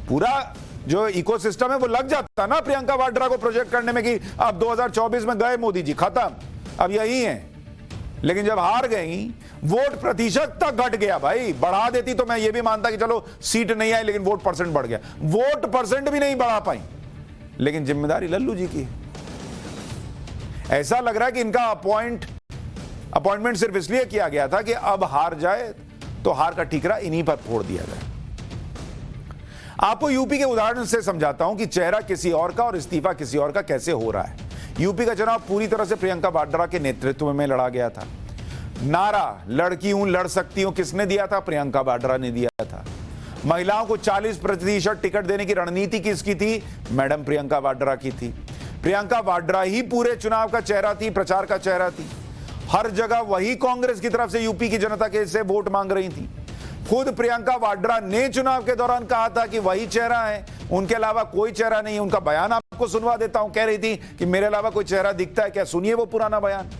पूरा जो इकोसिस्टम है वो लग जाता ना प्रियंका वाड्रा को प्रोजेक्ट करने में कि अब 2024 में गए मोदी जी, खत्म, अब यही है। लेकिन जब हार गई, वोट प्रतिशत तक घट गया। भाई बढ़ा देती तो मैं ये भी मानता कि चलो सीट नहीं आई लेकिन वोट परसेंट बढ़ गया। वोट परसेंट भी नहीं बढ़ा पाई, लेकिन जिम्मेदारी लल्लू जी की है। ऐसा लग रहा है कि इनका अपॉइंटमेंट सिर्फ इसलिए किया गया था कि अब हार जाए तो हार का ठीकरा इन्हीं पर फोड़ दिया जाए। आपको यूपी के उदाहरण से समझाता हूं कि चेहरा किसी और का और इस्तीफा किसी और का कैसे हो रहा है। यूपी का चुनाव पूरी तरह से प्रियंका वाड्रा के नेतृत्व में लड़ा गया था। नारा लड़की हूं, लड़ सकती हूं किसने दिया था? प्रियंका वाड्रा ने दिया था। महिलाओं को 40% टिकट देने की रणनीति किसकी थी? मैडम प्रियंका वाड्रा की थी। प्रियंका वाड्रा ही पूरे चुनाव का चेहरा थी, प्रचार का चेहरा थी। हर जगह वही कांग्रेस की तरफ से यूपी की जनता के से वोट मांग रही थी। खुद प्रियंका वाड्रा ने चुनाव के दौरान कहा था कि वही चेहरा है, उनके अलावा कोई चेहरा नहीं है। उनका बयान आपको सुनवा देता हूं। कह रही थी कि मेरे अलावा कोई चेहरा दिखता है क्या? सुनिए वो पुराना बयान।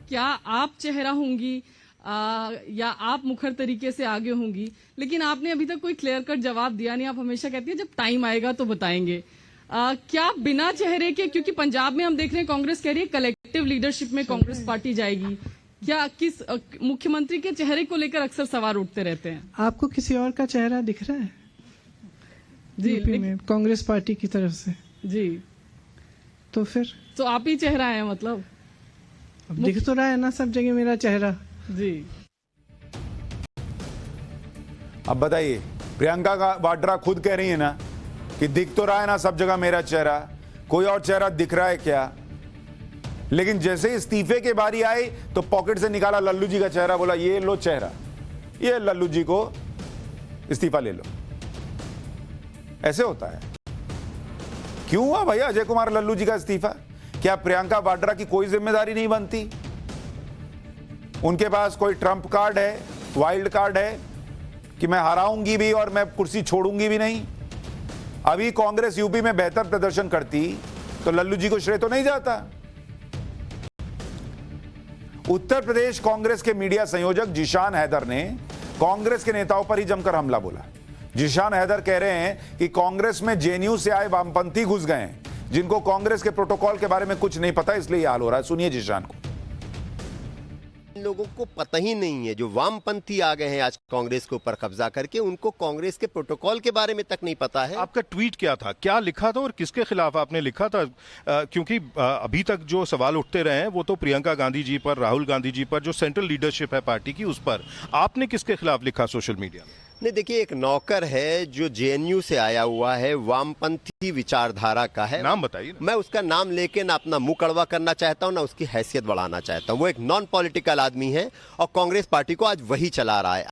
क्या आप चेहरा होंगी या आप मुखर तरीके से आगे होंगी? लेकिन आपने अभी तक कोई क्लियर कट जवाब दिया नहीं। आप हमेशा कहती है जब टाइम आएगा तो बताएंगे। क्या बिना चेहरे के, क्योंकि पंजाब में हम देख रहे हैं कांग्रेस कह रही है कलेक्टिव लीडरशिप में कांग्रेस पार्टी जाएगी, क्या किस मुख्यमंत्री के चेहरे को लेकर अक्सर सवाल उठते रहते हैं? आपको किसी और का चेहरा दिख रहा है जी यूपी में कांग्रेस पार्टी की तरफ से? जी तो फिर तो आप ही चेहरा है मतलब? अब दिख तो रहा है ना सब जगह मेरा चेहरा। जी अब बताइए, प्रियंका वाड्रा खुद कह रही है ना कि दिख तो रहा है ना सब जगह मेरा चेहरा, कोई और चेहरा दिख रहा है क्या? लेकिन जैसे ही इस्तीफे की बारी आई तो पॉकेट से निकाला लल्लू जी का चेहरा, बोला ये लो चेहरा, ये लल्लू जी को इस्तीफा ले लो। ऐसे होता है। क्यों हुआ भैया अजय कुमार लल्लू जी का इस्तीफा? क्या प्रियंका वाड्रा की कोई जिम्मेदारी नहीं बनती? उनके पास कोई ट्रंप कार्ड है, वाइल्ड कार्ड है कि मैं हराऊंगी भी और मैं कुर्सी छोड़ूंगी भी नहीं? अभी कांग्रेस यूपी में बेहतर प्रदर्शन करती तो लल्लू जी को श्रेय तो नहीं जाता। उत्तर प्रदेश कांग्रेस के मीडिया संयोजक जिशान हैदर ने कांग्रेस के नेताओं पर ही जमकर हमला बोला। जिशान हैदर कह रहे हैं कि कांग्रेस में जेएनयू से आए वामपंथी घुस गए हैं, जिनको कांग्रेस के प्रोटोकॉल के बारे में कुछ नहीं पता, इसलिए यह हाल हो रहा है। सुनिए जिशान को। लोगों को पता ही नहीं है, जो वामपंथी आ गए हैं आज कांग्रेस के ऊपर कब्जा करके, उनको कांग्रेस के प्रोटोकॉल के बारे में तक नहीं पता है। आपका ट्वीट क्या था, क्या लिखा था और किसके खिलाफ आपने लिखा था? क्योंकि अभी तक जो सवाल उठते रहे हैं वो तो प्रियंका गांधी जी पर, राहुल गांधी जी पर, जो सेंट्रल लीडरशिप है पार्टी की, उस पर। आपने किसके खिलाफ लिखा सोशल मीडिया में? नहीं देखिए, एक नौकर है जो जेएनयू से आया हुआ है, वामपंथी विचारधारा का है। नाम बताइए। मैं उसका नाम लेके ना अपना मुंह कड़वा करना चाहता हूं, ना उसकी हैसियत बढ़ाना चाहता हूं। वो एक नॉन पॉलिटिकल आदमी है और कांग्रेस पार्टी को आज वही चला रहा है।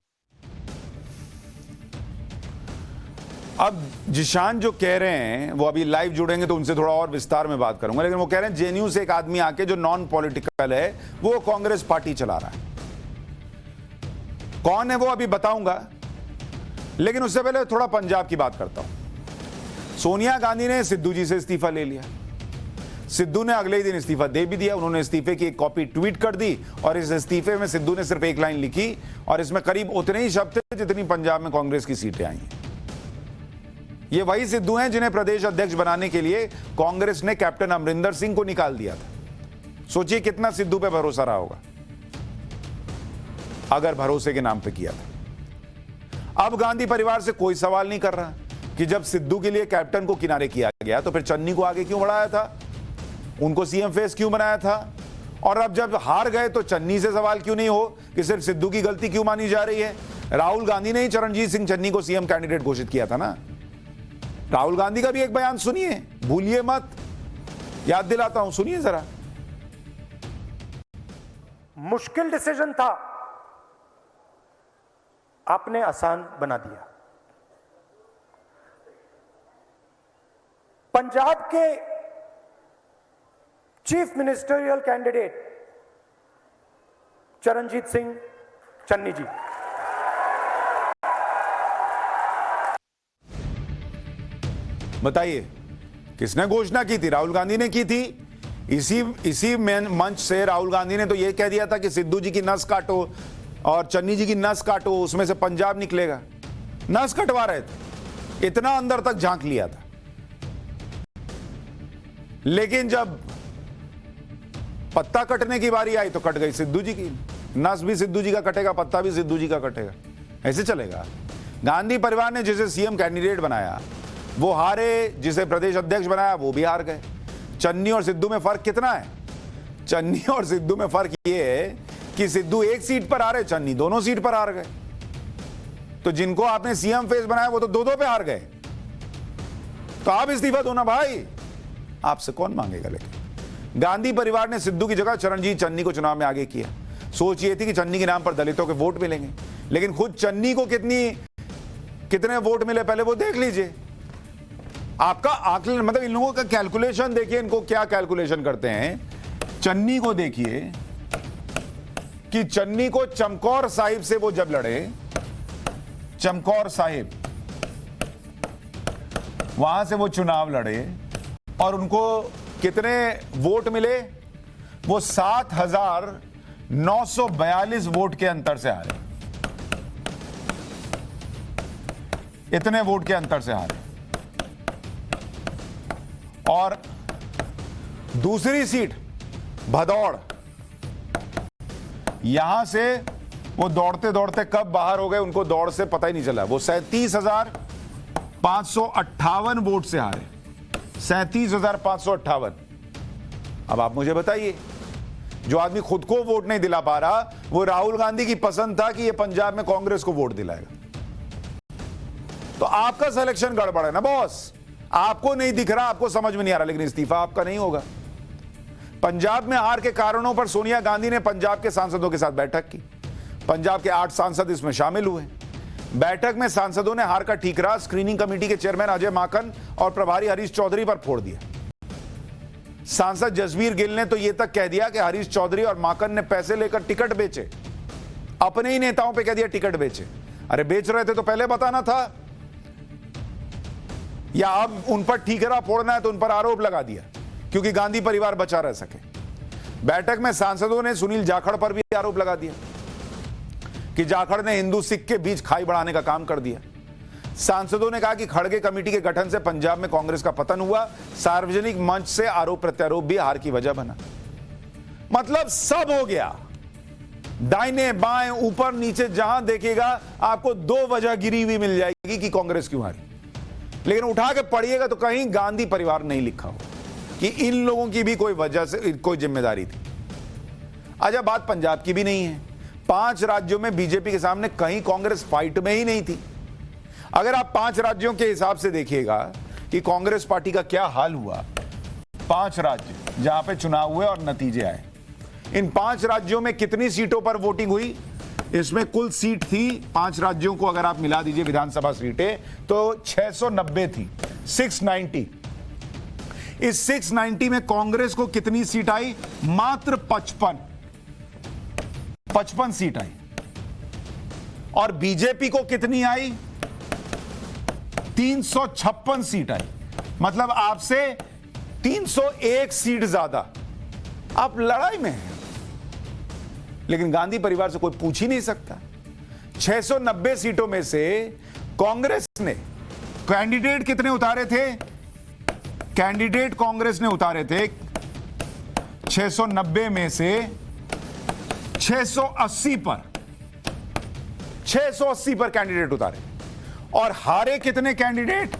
अब जिशान जो कह रहे हैं, वो अभी लाइव जुड़ेंगे तो उनसे थोड़ा और विस्तार में बात करूंगा, लेकिन वो कह रहे हैं जेएनयू से एक आदमी आके जो नॉन पॉलिटिकल है वो कांग्रेस पार्टी चला रहा है। कौन है वो अभी बताऊंगा, लेकिन उससे पहले थोड़ा पंजाब की बात करता हूं। सोनिया गांधी ने सिद्धू जी से इस्तीफा ले लिया। सिद्धू ने अगले ही दिन इस्तीफा दे भी दिया। उन्होंने इस्तीफे की एक कॉपी ट्वीट कर दी और इस इस्तीफे में सिद्धू ने सिर्फ एक लाइन लिखी और इसमें करीब उतने ही शब्द थे जितनी पंजाब में कांग्रेस की सीटें आई हैं। ये वही सिद्धू हैं जिन्हें प्रदेश अध्यक्ष बनाने के लिए कांग्रेस ने कैप्टन अमरिंदर सिंह को निकाल दिया था। सोचिए कितना सिद्धू पे भरोसा रहा होगा, अगर भरोसे के नाम पे किया था। अब गांधी परिवार से कोई सवाल नहीं कर रहा कि जब सिद्धू के लिए कैप्टन को किनारे किया गया तो फिर चन्नी को आगे क्यों बढ़ाया था, उनको सीएम फेस क्यों बनाया था, और अब जब हार गए तो चन्नी से सवाल क्यों नहीं हो कि सिर्फ सिद्धू की गलती क्यों मानी जा रही है? राहुल गांधी ने ही चरणजीत सिंह चन्नी को सीएम कैंडिडेट घोषित किया था ना। राहुल गांधी का भी एक बयान सुनिए, भूलिए मत, याद दिलाता हूं, सुनिए जरा। मुश्किल डिसीजन था, आपने आसान बना दिया। पंजाब के chief ministerial candidate Charanjit Singh Channi ji, बताइए किसने घोषणा की थी? राहुल गांधी ने की थी। इसी मंच से राहुल गांधी ने तो यह कह दिया था कि सिद्धू जी की नस काटो और चन्नी जी की नस काटो, उसमें से पंजाब निकलेगा। नस कटवा रहे थे, इतना अंदर तक झांक लिया था। लेकिन जब पत्ता कटने की बारी आई तो कट गई सिद्धू जी की नस। भी सिद्धू जी का कटेगा, पत्ता भी सिद्धू जी का कटेगा, ऐसे चलेगा। गांधी परिवार ने जिसे सीएम कैंडिडेट बनाया वो हारे, जिसे प्रदेश अध्यक्ष बनाया वो भी हार गए। चन्नी और सिद्धू में फर्क कितना है? चन्नी और सिद्धू में फर्क ये है कि सिद्धू एक सीट पर हारे, चन्नी दोनों सीट पर हार गए। तो जिनको आपने सीएम फेस बनाया वो तो दो पे हार गए। तो आप इस्तीफा दो ना भाई, आपसे कौन मांगेगा। लेकिन गांधी परिवार ने सिद्धू की जगह चरणजीत चन्नी को चुनाव में आगे किया। सोच ये थी कि चन्नी के नाम पर दलितों के वोट मिलेंगे, लेकिन खुद चन्नी को कितने वोट मिले पहले वो देख लीजिए। आपका आकलन, मतलब इन लोगों का कैलकुलेशन देखिए, इनको क्या कैलकुलेशन करते हैं। चन्नी को देखिए कि चन्नी को चमकौर साहिब से वो जब लड़े, चमकौर साहिब वहां से वो चुनाव लड़े और उनको कितने वोट मिले? वो 7,942 वोट के अंतर से हारे। इतने वोट के अंतर से हारे। और दूसरी सीट भदौड़, यहां से वो दौड़ते दौड़ते कब बाहर हो गए उनको दौड़ से पता ही नहीं चला। वो 37,558 वोट से हारे। 37,558। अब आप मुझे बताइए, जो आदमी खुद को वोट नहीं दिला पा रहा, वो राहुल गांधी की पसंद था कि ये पंजाब में कांग्रेस को वोट दिलाएगा। तो आपका सिलेक्शन गड़बड़ है ना बॉस। आपको नहीं दिख रहा, आपको समझ में नहीं आ रहा, लेकिन इस्तीफा आपका नहीं होगा। पंजाब में हार के कारणों पर सोनिया गांधी ने पंजाब के सांसदों के साथ बैठक की। पंजाब के 8 सांसद इसमें शामिल हुए। बैठक में सांसदों ने हार का ठीकरा स्क्रीनिंग कमेटी के चेयरमैन अजय माकन और प्रभारी हरीश चौधरी पर फोड़ दिया। सांसद जसवीर गिल ने तो यह तक कह दिया कि हरीश चौधरी और माकन ने पैसे लेकर टिकट बेचे। अपने ही नेताओं पे कह दिया टिकट बेचे। अरे बेच रहे थे तो पहले बताना था, या अब उन पर ठीकरा फोड़ना है तो उन पर आरोप लगा दिया क्योंकि गांधी परिवार बचा रह सके। बैठक में सांसदों ने सुनील जाखड़ पर भी आरोप लगा दिया कि जाखड़ ने हिंदू सिख के बीच खाई बढ़ाने का काम कर दिया। सांसदों ने कहा कि खड़गे कमेटी के गठन से पंजाब में कांग्रेस का पतन हुआ। सार्वजनिक मंच से आरोप प्रत्यारोप भी हार की वजह बना। मतलब सब हो गया। दाहिने बाएं ऊपर नीचे जहां देखिएगा आपको 2 वजह गिरी हुई मिल जाएगी कि कांग्रेस क्यों हारी। लेकिन उठा के पढ़िएगा तो कहीं गांधी परिवार नहीं लिखा हो कि इन लोगों की भी कोई वजह से कोई जिम्मेदारी थी। अच्छा, बात पंजाब की भी नहीं है। 5 राज्यों में बीजेपी के सामने कहीं कांग्रेस फाइट में ही नहीं थी। अगर आप 5 राज्यों के हिसाब से देखिएगा कि कांग्रेस पार्टी का क्या हाल हुआ, 5 राज्य जहां पे चुनाव हुए और नतीजे आए, इन 5 राज्यों में कितनी सीटों पर वोटिंग हुई? इसमें कुल सीट थी 5 राज्यों को अगर आप मिला दीजिए विधानसभा सीटें तो 690 थी, 690। इस 690 में कांग्रेस को कितनी सीट आई? मात्र 55 सीट आई। और बीजेपी को कितनी आई? 356 सीट आई। मतलब आपसे 301 सीट ज्यादा। आप लड़ाई में हैं, लेकिन गांधी परिवार से कोई पूछ ही नहीं सकता। 690 सीटों में से कांग्रेस ने कैंडिडेट कितने उतारे थे? कैंडिडेट कांग्रेस ने उतारे थे 690 में से 680 पर कैंडिडेट उतारे। और हारे कितने कैंडिडेट?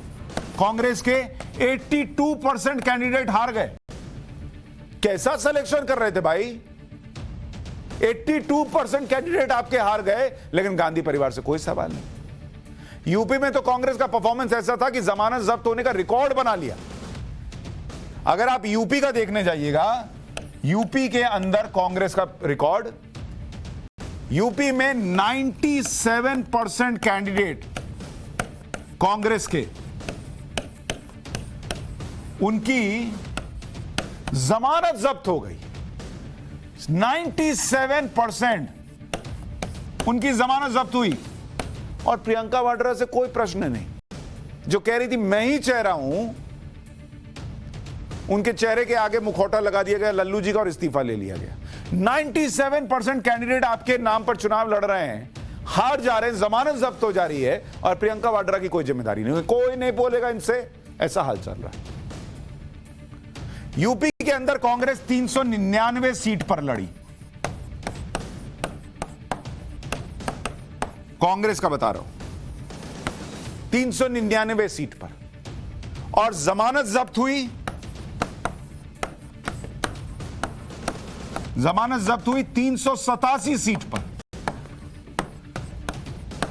कांग्रेस के 82% कैंडिडेट हार गए। कैसा सिलेक्शन कर रहे थे भाई? 82% कैंडिडेट आपके हार गए, लेकिन गांधी परिवार से कोई सवाल नहीं। यूपी में तो कांग्रेस का परफॉर्मेंस ऐसा था कि जमानत जब्त होने का रिकॉर्ड बना लिया। अगर आप यूपी का देखने जाइएगा, यूपी के अंदर कांग्रेस का रिकॉर्ड, यूपी में 97% कैंडिडेट कांग्रेस के, उनकी जमानत जब्त हो गई। 97% उनकी जमानत जब्त हुई। और प्रियंका वाड्रा से कोई प्रश्न नहीं, जो कह रही थी मैं ही चेहरा हूं, उनके चेहरे के आगे मुखौटा लगा दिया गया लल्लू जी का और इस्तीफा ले लिया गया। 97% कैंडिडेट आपके नाम पर चुनाव लड़ रहे हैं, हार जा रहे हैं, जमानत जब्त हो जा रही है, और प्रियंका वाड्रा की कोई जिम्मेदारी नहीं, कोई नहीं बोलेगा इनसे, ऐसा हाल चल रहा है। यूपी के अंदर कांग्रेस 399 सीट पर लड़ी, कांग्रेस का बता रहा हूं, 399 सीट पर, और जमानत जब्त हुई, जमानत जब्त हुई 387 सीट पर।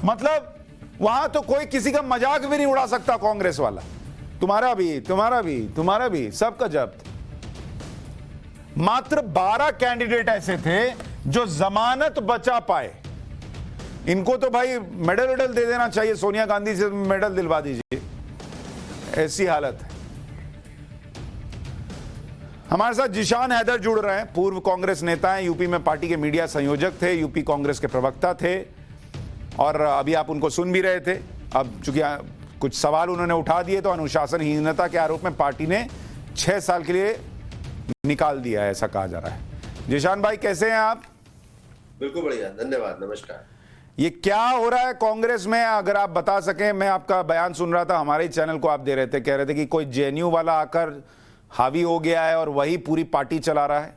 मतलब वहां तो कोई किसी का मजाक भी नहीं उड़ा सकता कांग्रेस वाला, तुम्हारा भी, तुम्हारा भी, तुम्हारा भी, सबका जब्त। मात्र 12 कैंडिडेट ऐसे थे जो जमानत बचा पाए। इनको तो भाई मेडल वेडल दे देना चाहिए, सोनिया गांधी से मेडल दिलवा दीजिए, ऐसी हालत है। हमारे साथ जिशान हैदर जुड़ रहे हैं, पूर्व कांग्रेस नेता हैं, यूपी में पार्टी के मीडिया संयोजक थे, यूपी कांग्रेस के प्रवक्ता थे, और अभी आप उनको सुन भी रहे थे। अब चूंकि कुछ सवाल उन्होंने उठा दिए तो अनुशासनहीनता के आरोप में पार्टी ने 6 साल के लिए निकाल दिया है, ऐसा कहा जा रहा है। जिशान भाई कैसे हैं आप? बिल्कुल बढ़िया, धन्यवाद, नमस्कार। ये क्या हो रहा है कांग्रेस में, अगर आप बता सकें। मैं आपका बयान सुन रहा था, हमारे ही चैनल को आप दे रहे थे, कह रहे थे कि कोई जेएनयू वाला आकर हावी हो गया है और वही पूरी पार्टी चला रहा है।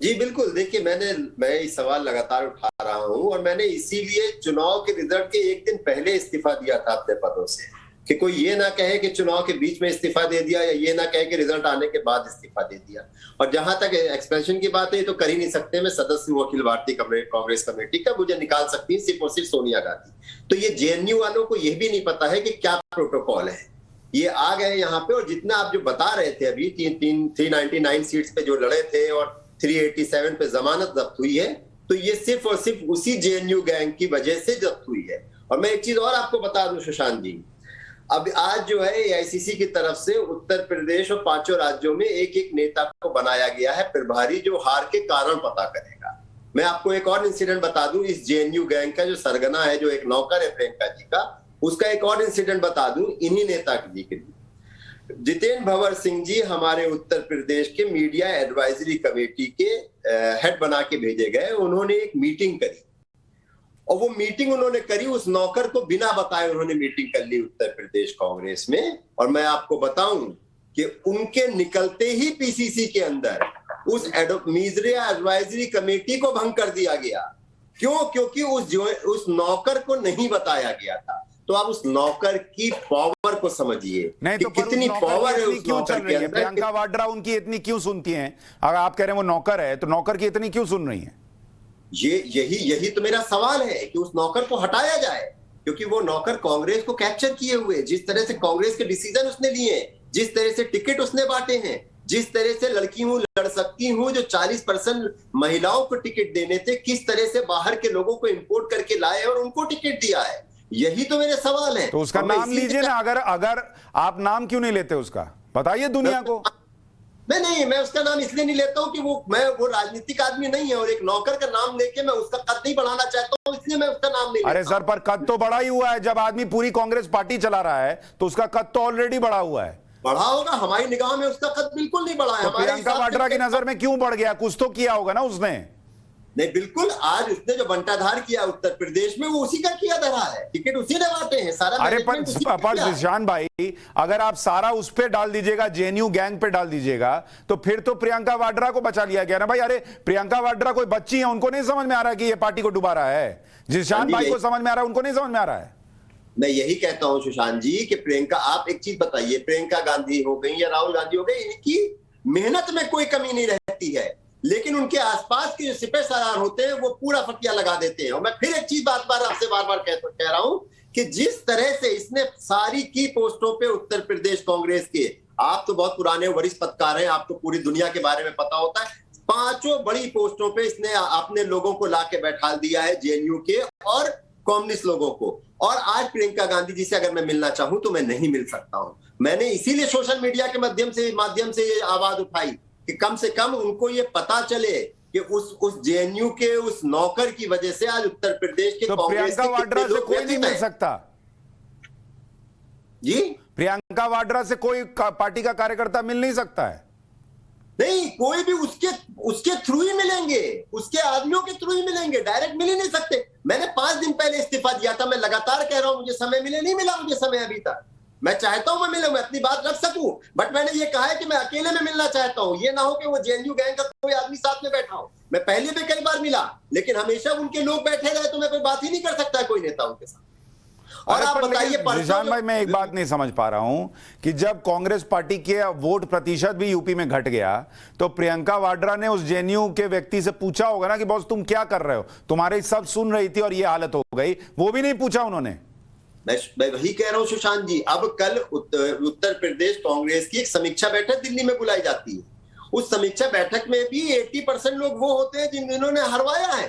जी बिल्कुल, देखिए मैं ये सवाल लगातार उठा रहा हूं, और मैंने इसीलिए चुनाव के रिजल्ट के एक दिन पहले इस्तीफा दिया था अपने पदों से, कि कोई ये ना कहे कि चुनाव के बीच में इस्तीफा दे दिया, या ये ना कहे कि रिजल्ट आने के बाद इस्तीफा दे दिया। और जहां तक एक्सपेंशन की बात है, तो कर ही नहीं सकते, मैं सदस्य हूं अखिल भारतीय कांग्रेस कमेटी का, मुझे निकाल सकती है सिर्फ और सिर्फ सोनिया गांधी। तो ये जेएनयू वालों को यह भी नहीं पता है कि क्या प्रोटोकॉल है। ये आ गए यहाँ पे, और जितना आप जो बता रहे थे अभी, 399 सीट्स पे जो लड़े थे और 387 पे जमानत जब्त हुई है, तो ये सिर्फ और सिर्फ उसी जेएनयू गैंग की वजह से जब्त हुई है। और मैं एक चीज और आपको बता दूं सुशांत जी, अब आज जो है एआईसीसी की तरफ से उत्तर प्रदेश और 5 राज्यों में एक एक नेता को बनाया गया है प्रभारी, जो हार के कारण पता करेगा। मैं आपको एक और इंसिडेंट बता दूं, इस जेएनयू गैंग का जो सरगना है, जो एक नौकर है प्रियंका जी का, उसका एक और इंसिडेंट बता दूं इन्हीं नेता जी के लिए। जितेंद्र भंवर सिंह जी हमारे उत्तर प्रदेश के मीडिया एडवाइजरी कमेटी के हेड बना के भेजे गए। उन्होंने एक मीटिंग करी, और वो मीटिंग उन्होंने करी उस नौकर को बिना बताए, उन्होंने मीटिंग कर ली उत्तर प्रदेश कांग्रेस में। और मैं आपको बताऊं कि उनके निकलते ही पीसीसी के अंदर उस मीडिया एडवाइजरी कमेटी को भंग कर दिया गया। क्यों? क्योंकि उस नौकर को नहीं बताया गया था। तो आप उस नौकर की पावर को समझिए, नहीं तो कितनी पावर है उस क्यों चल नौकर रही के है? अंदर। प्रियंका वाड्रा उनकी इतनी क्यों सुनती हैं? अगर आप कह रहे हैं वो नौकर है, तो नौकर की इतनी क्यों सुन रही है? यही तो मेरा सवाल है कि उस नौकर को हटाया जाए, क्योंकि वो नौकर कांग्रेस को कैप्चर किए हुए, जिस तरह से कांग्रेस के डिसीजन उसने लिए, जिस तरह से टिकट उसने बांटे हैं, जिस तरह से लड़की हूं लड़ सकती हूं जो 40% महिलाओं को टिकट देने थे, किस तरह से बाहर के लोगों को इंपोर्ट करके लाए और उनको टिकट दिया है। यही तो मेरे सवाल है। तो उसका नाम लीजिए ना, अगर आप नाम क्यों नहीं लेते उसका, बताइए दुनिया को। मैं उसका नाम इसलिए नहीं लेता हूं कि वो राजनीतिक आदमी नहीं है, और एक नौकर का नाम लेके मैं उसका कद नहीं बढ़ाना चाहता हूं, इसलिए मैं उसका नाम नहीं लेता। अरे सर, पर कद तो बढ़ा ही हुआ है। जब आदमी पूरी कांग्रेस पार्टी चला रहा है तो उसका कद तो ऑलरेडी बढ़ा हुआ है। बढ़ा होगा, हमारी निगाह में उसका कद बिल्कुल नहीं बढ़ा है। तो प्रियंका वाड्रा की नजर में क्यों बढ़ गया? कुछ तो किया होगा ना उसने। नहीं, बिल्कुल, आज उसने जो बंटाधार किया उत्तर प्रदेश में, वो उसी का किया धरा है, टिकट उसी ने बांटे हैं, सारा। अरे पर जिशान भाई, अगर आप सारा उस पे डाल दीजिएगा, जेएनयू गैंग पे डाल दीजिएगा, तो फिर तो प्रियंका वाड्रा को बचा लिया गया ना भाई। अरे प्रियंका वाड्रा कोई बच्ची है, उनको नहीं समझ में आ रहा है कि ये पार्टी को डुबा रहा है। जिशान भाई को समझ में आ रहा है, उनको नहीं समझ में आ रहा है। मैं यही कहता हूं सुशांत जी कि प्रियंका, आप एक चीज बताइए, प्रियंका गांधी हो गई या राहुल गांधी हो गई, इनकी मेहनत में कोई कमी नहीं रहती है, लेकिन उनके आसपास के जो सिपह सलार होते हैं वो पूरा फटिया लगा देते हैं। और मैं फिर एक चीज बार बार कह रहा हूं कि जिस तरह से इसने सारी की पोस्टों पे उत्तर प्रदेश कांग्रेस के, आप तो बहुत पुराने वरिष्ठ पत्रकार हैं, आपको पूरी दुनिया के बारे में पता होता है, 5 बड़ी पोस्टों पे इसने अपने लोगों को लाके बैठा दिया है, जेएनयू के और कम्युनिस्ट लोगों को। और आज प्रियंका गांधी जी से अगर मैं मिलना चाहूं तो मैं नहीं मिल सकता हूं। मैंने इसीलिए सोशल मीडिया के माध्यम से ये आवाज उठाई कि कम से कम उनको ये पता चले कि उस जेएनयू के उस नौकर की वजह से आज उत्तर प्रदेश के तो कांग्रेस प्रियंका के वाड्रा कितने से लोग कोई नहीं व्यथित मिल हैं। सकता? जी प्रियंका वाड्रा से कोई पार्टी का कार्यकर्ता मिल नहीं सकता है? नहीं, कोई भी उसके थ्रू ही मिलेंगे, उसके आदमियों के थ्रू ही मिलेंगे, डायरेक्ट मिल ही नहीं सकते। मैंने 5 दिन पहले इस्तीफा दिया था, मैं लगातार कह रहा हूं मुझे समय मिले, नहीं मिला मुझे समय अभी तक। मैं चाहता हूं मैं मिलूं, मैं अपनी बात रख सकूं, बट मैंने ये कहा है कि मैं अकेले में मिलना चाहता हूं। ये ना हो कि वो जेएनयू गैंग का कोई आदमी साथ में बैठा हो। मैं पहले भी कई बार मिला, लेकिन हमेशा उनके लोग बैठे रहे तो मैं कोई बात ही नहीं कर सकता कोई नेताओं के साथ। और अरे आप पर बताइए लेकिन जिशान भाई, मैं एक बात नहीं समझ पा रहा हूं कि जब कांग्रेस पार्टी के वोट प्रतिशत भी यूपी में घट गया तो प्रियंका वाड्रा ने उस जेएनयू के व्यक्ति से पूछा होगा ना कि बॉस तुम क्या कर रहे हो, तुम्हारे सब सुन रही थी और ये हालत हो गई, वो भी नहीं पूछा उन्होंने। मैं वही कह रहा हूं सुशांत जी। अब कल उत्तर प्रदेश कांग्रेस की एक समीक्षा बैठक दिल्ली में बुलाई जाती है। उस समीक्षा बैठक में भी 80% लोग वो होते हैं जिन्होंने हरवाया है।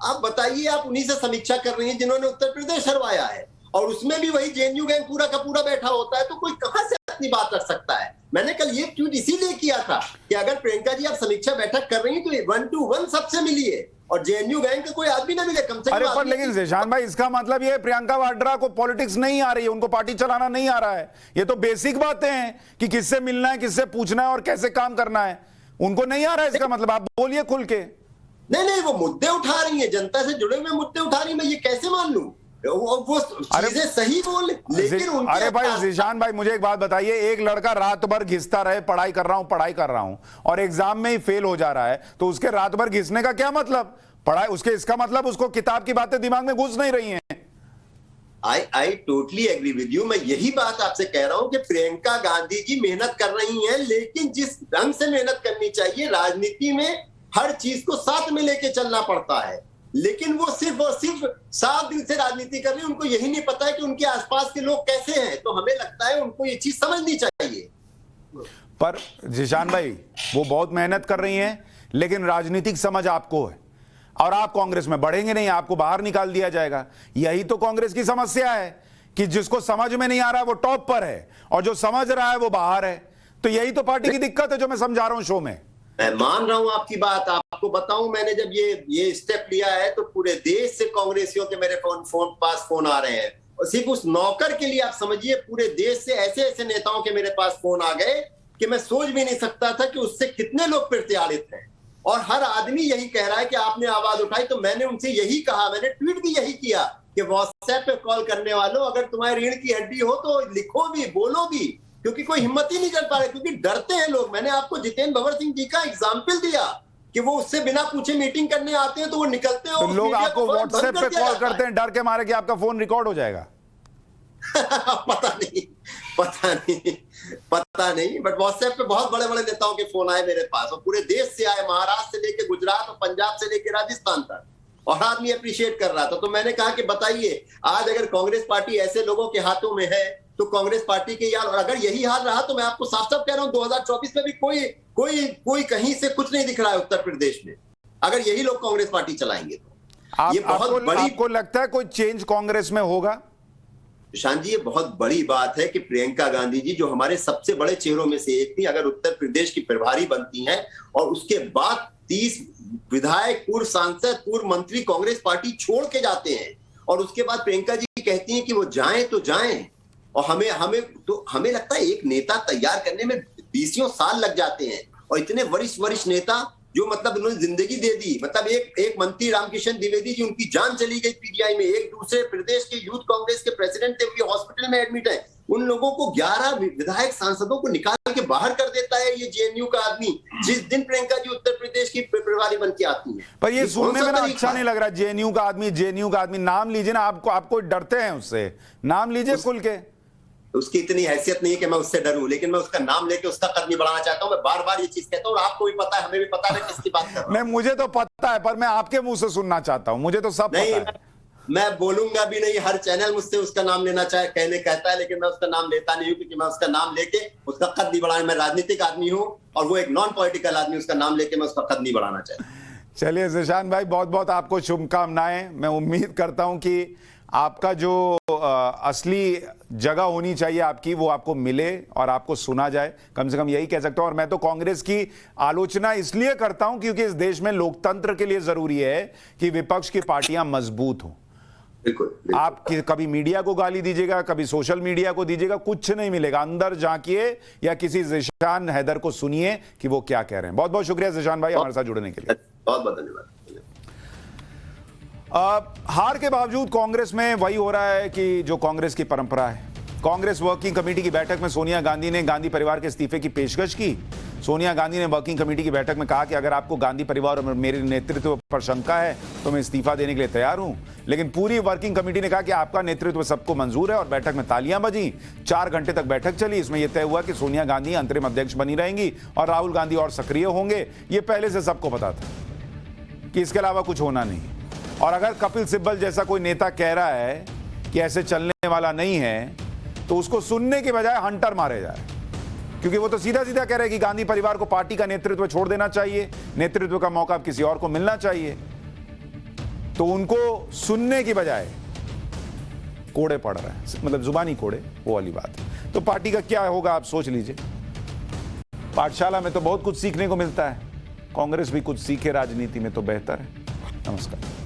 आप बताइए, आप उन्हीं से समीक्षा कर रही हैं जिन्होंने उत्तर प्रदेश हरवाया है, और उसमें भी वही जेएनयू गैंग पूरा का पूरा बैठा होता है, तो कोई कहां से अपनी बात रख सकता है। मैंने कल ये ट्वीट इसीलिए किया था कि अगर प्रियंका जी आप समीक्षा बैठक कर रही हैं तो 1 to 1 सबसे मिलिए और जेएनयू गैंग का कोई आदमी ना मिले, कम से कम। अरे पर लेकिन जिशान भाई, इसका मतलब ये प्रियंका वाड्रा को पॉलिटिक्स नहीं आ रही है, उनको पार्टी चलाना नहीं आ रहा है। ये तो बेसिक बातें हैं कि किससे मिलना है, किससे पूछना है और कैसे काम करना है, उनको नहीं आ रहा है। इसका मतलब आप बोलिए खुल के। नहीं, वो मुद्दे उठा रही है, जनता से जुड़े हुए मुद्दे उठा रही है, मैं ये कैसे मान लूं? वो चीजें सही बोल, लेकिन उनके अरे भाई जिशान भाई, मुझे एक बात बताइए, एक लड़का रात भर घिसता रहे पढ़ाई कर रहा हूं और एग्जाम में ही फेल हो जा रहा है, तो उसके रात भर घिसने का क्या मतलब? पढ़ाई उसके, इसका मतलब उसको किताब की बातें दिमाग में घुस नहीं रही हैं। I totally agree with you. मैं यही बात आपसे कह रहा हूं कि प्रियंका गांधी जी मेहनत कर रही हैं, लेकिन जिस ढंग से मेहनत करनी चाहिए, राजनीति में हर चीज को साथ में लेके चलना पड़ता है, लेकिन वो सिर्फ और सिर्फ 7 दिन से राजनीति कर रही है। उनको यही नहीं पता है कि उनके आसपास के लोग कैसे हैं, तो हमें लगता है उनको ये चीज समझनी चाहिए। पर जिशान भाई, वो बहुत मेहनत कर रही हैं, लेकिन राजनीतिक समझ आपको है और आप कांग्रेस में बढ़ेंगे नहीं, आपको बाहर निकाल दिया जाएगा। यही तो कांग्रेस की समस्या है कि जिसको समझ में नहीं आ रहा है वो टॉप पर है और जो समझ रहा है वो बाहर है। तो यही तो पार्टी की दिक्कत है जो मैं समझा रहा हूं शो में। मैं मान रहा हूं आपकी बात। आपको बताऊं, मैंने जब ये स्टेप लिया है तो पूरे देश से कांग्रेसियों के मेरे फोन आ रहे हैं, और सिर्फ उस नौकर के लिए आप समझिए पूरे देश से ऐसे ऐसे नेताओं के मेरे पास फोन आ गए कि मैं सोच भी नहीं सकता था कि उससे कितने लोग प्रत्याशित हैं। और हर आदमी यही कह रहा है कि आपने आवाज उठाई, तो मैंने उनसे यही कहा, मैंने ट्वीट भी यही किया कि व्हाट्सएप पे कॉल करने वालों, अगर तुम्हारी रीढ़ की हड्डी हो तो लिखो भी, बोलो भी, क्योंकि कोई हिम्मत ही नहीं कर पा रहे, क्योंकि डरते हैं लोग। मैंने आपको जितेंद्र भवर सिंह जी का एग्जाम्पल दिया कि वो उससे बिना पूछे मीटिंग करने आते हैं तो वो निकलते हैं, तो लोग आपको व्हाट्सएप पे कॉल करते हैं डर के मारे कि आपका फोन रिकॉर्ड हो जाएगा। पता नहीं, बट व्हाट्सएप पे बहुत बड़े बड़े नेताओं के फोन आए मेरे पास, और पूरे देश से आए, महाराष्ट्र से लेके गुजरात और पंजाब से लेके राजस्थान तक, और आदमी अप्रिशिएट कर रहा था। तो मैंने कहा कि बताइए, आज अगर कांग्रेस पार्टी ऐसे लोगों के हाथों में है तो कांग्रेस पार्टी के यार, और अगर यही हाल रहा तो मैं आपको साफ साफ कह रहा हूं 2024 में भी कोई कहीं से कुछ नहीं दिख रहा है उत्तर प्रदेश में, अगर यही लोग कांग्रेस पार्टी चलाएंगे तो। ये बहुत बड़ी, आपको लगता है कोई चेंज कांग्रेस में होगा? प्रशांत जी, ये बहुत बड़ी बात है कि प्रियंका गांधी जी, जो हमारे सबसे बड़े चेहरों में से एक थी, अगर उत्तर प्रदेश की प्रभारी बनती हैं और उसके बाद 30 विधायक, पूर्व सांसद, पूर्व मंत्री कांग्रेस पार्टी छोड़ के जाते हैं, और उसके बाद प्रियंका जी कहती हैं कि वो जाएं तो जाएं, और हमें लगता है एक नेता तैयार करने में 20 साल लग जाते हैं, और इतने वरिष्ठ नेता जो मतलब उन्होंने जिंदगी दे दी। मतलब एक मंत्री रामकिशन द्विवेदी जी, उनकी जान चली गई पीजीआई में, एक दूसरे प्रदेश के यूथ कांग्रेस के प्रेसिडेंट थे, वो हॉस्पिटल में एडमिट है। उन लोगों को 11 विधायक सांसदों को निकाल के बाहर कर देता है ये जेएनयू का आदमी, जिस दिन प्रियंका जी उत्तर प्रदेश की प्रभारी बन के आती है। पर ये सुनने में ना अच्छा नहीं लग रहा, जेएनयू का आदमी। नाम लीजिए ना, आपको डरते हैं उससे, नाम लीजिए खुल के। उसकी इतनी हैसियत नहीं है कि मैं उससे डरूं, लेकिन मैं उसका नाम लेके उसका कद नहीं बढ़ाना चाहता हूं। मैं बार बार ये चीज कहता हूं, और आपको भी पता है, हमें भी पता है किसकी बात कर रहा हूं। नहीं, मुझे तो पता है, पर मैं आपके मुंह से सुनना चाहता हूं, मुझे तो सब पता है। मैं बोलूंगा भी नहीं। हर चैनल मुझसे उसका नाम लेना कहता है, लेकिन मैं उसका नाम लेता नहीं हूं, क्योंकि मैं उसका नाम लेके उसका कद नहीं बढ़ाना। मैं राजनीतिक आदमी हूं और वो एक नॉन पॉलिटिकल आदमी, उसका नाम लेके मैं उसका कद नहीं बढ़ाना चाहता। चलिए ज़ीशान भाई, बहुत बहुत आपको शुभकामनाएं। मैं उम्मीद करता हूं कि आपका जो असली जगह होनी चाहिए आपकी, वो आपको मिले और आपको सुना जाए, कम से कम यही कह सकता हूं। और मैं तो कांग्रेस की आलोचना इसलिए करता हूं क्योंकि इस देश में लोकतंत्र के लिए जरूरी है कि विपक्ष की पार्टियां मजबूत हों। बिल्कुल। आप कभी मीडिया को गाली दीजिएगा, कभी सोशल मीडिया को दीजिएगा, कुछ नहीं मिलेगा। अंदर झांकिए या किसी ज़ीशान हैदर को सुनिए कि वो क्या कह रहे हैं। बहुत बहुत शुक्रिया ज़ीशान भाई हमारे साथ जुड़ने के लिए। बहुत बहुत धन्यवाद। हार के बावजूद कांग्रेस में वही हो रहा है कि जो कांग्रेस की परंपरा है। कांग्रेस वर्किंग कमेटी की बैठक में सोनिया गांधी ने गांधी परिवार के इस्तीफे की पेशकश की। सोनिया गांधी ने वर्किंग कमेटी की बैठक में कहा कि अगर आपको गांधी परिवार और मेरे नेतृत्व पर शंका है तो मैं इस्तीफा देने के लिए तैयार हूं। लेकिन पूरी वर्किंग कमेटी ने कहा कि आपका नेतृत्व सबको मंजूर है और बैठक में तालियां बजी। 4 घंटे तक बैठक चली। इसमें यह तय हुआ कि सोनिया गांधी अंतरिम अध्यक्ष बनी रहेंगी और राहुल गांधी और सक्रिय होंगे। यह पहले से सबको पता था कि इसके अलावा कुछ होना नहीं। और अगर कपिल सिब्बल जैसा कोई नेता कह रहा है कि ऐसे चलने वाला नहीं है, तो उसको सुनने के बजाय हंटर मारे जाए, क्योंकि वो तो सीधा सीधा कह रहे हैं कि गांधी परिवार को पार्टी का नेतृत्व छोड़ देना चाहिए, नेतृत्व का मौका किसी और को मिलना चाहिए। तो उनको सुनने की बजाय कोड़े पड़ रहे हैं, मतलब जुबानी कोड़े, वो वाली बात है। तो पार्टी का क्या होगा आप सोच लीजिए। पाठशाला में तो बहुत कुछ सीखने को मिलता है, कांग्रेस भी कुछ सीखे राजनीति में तो बेहतर है। नमस्कार।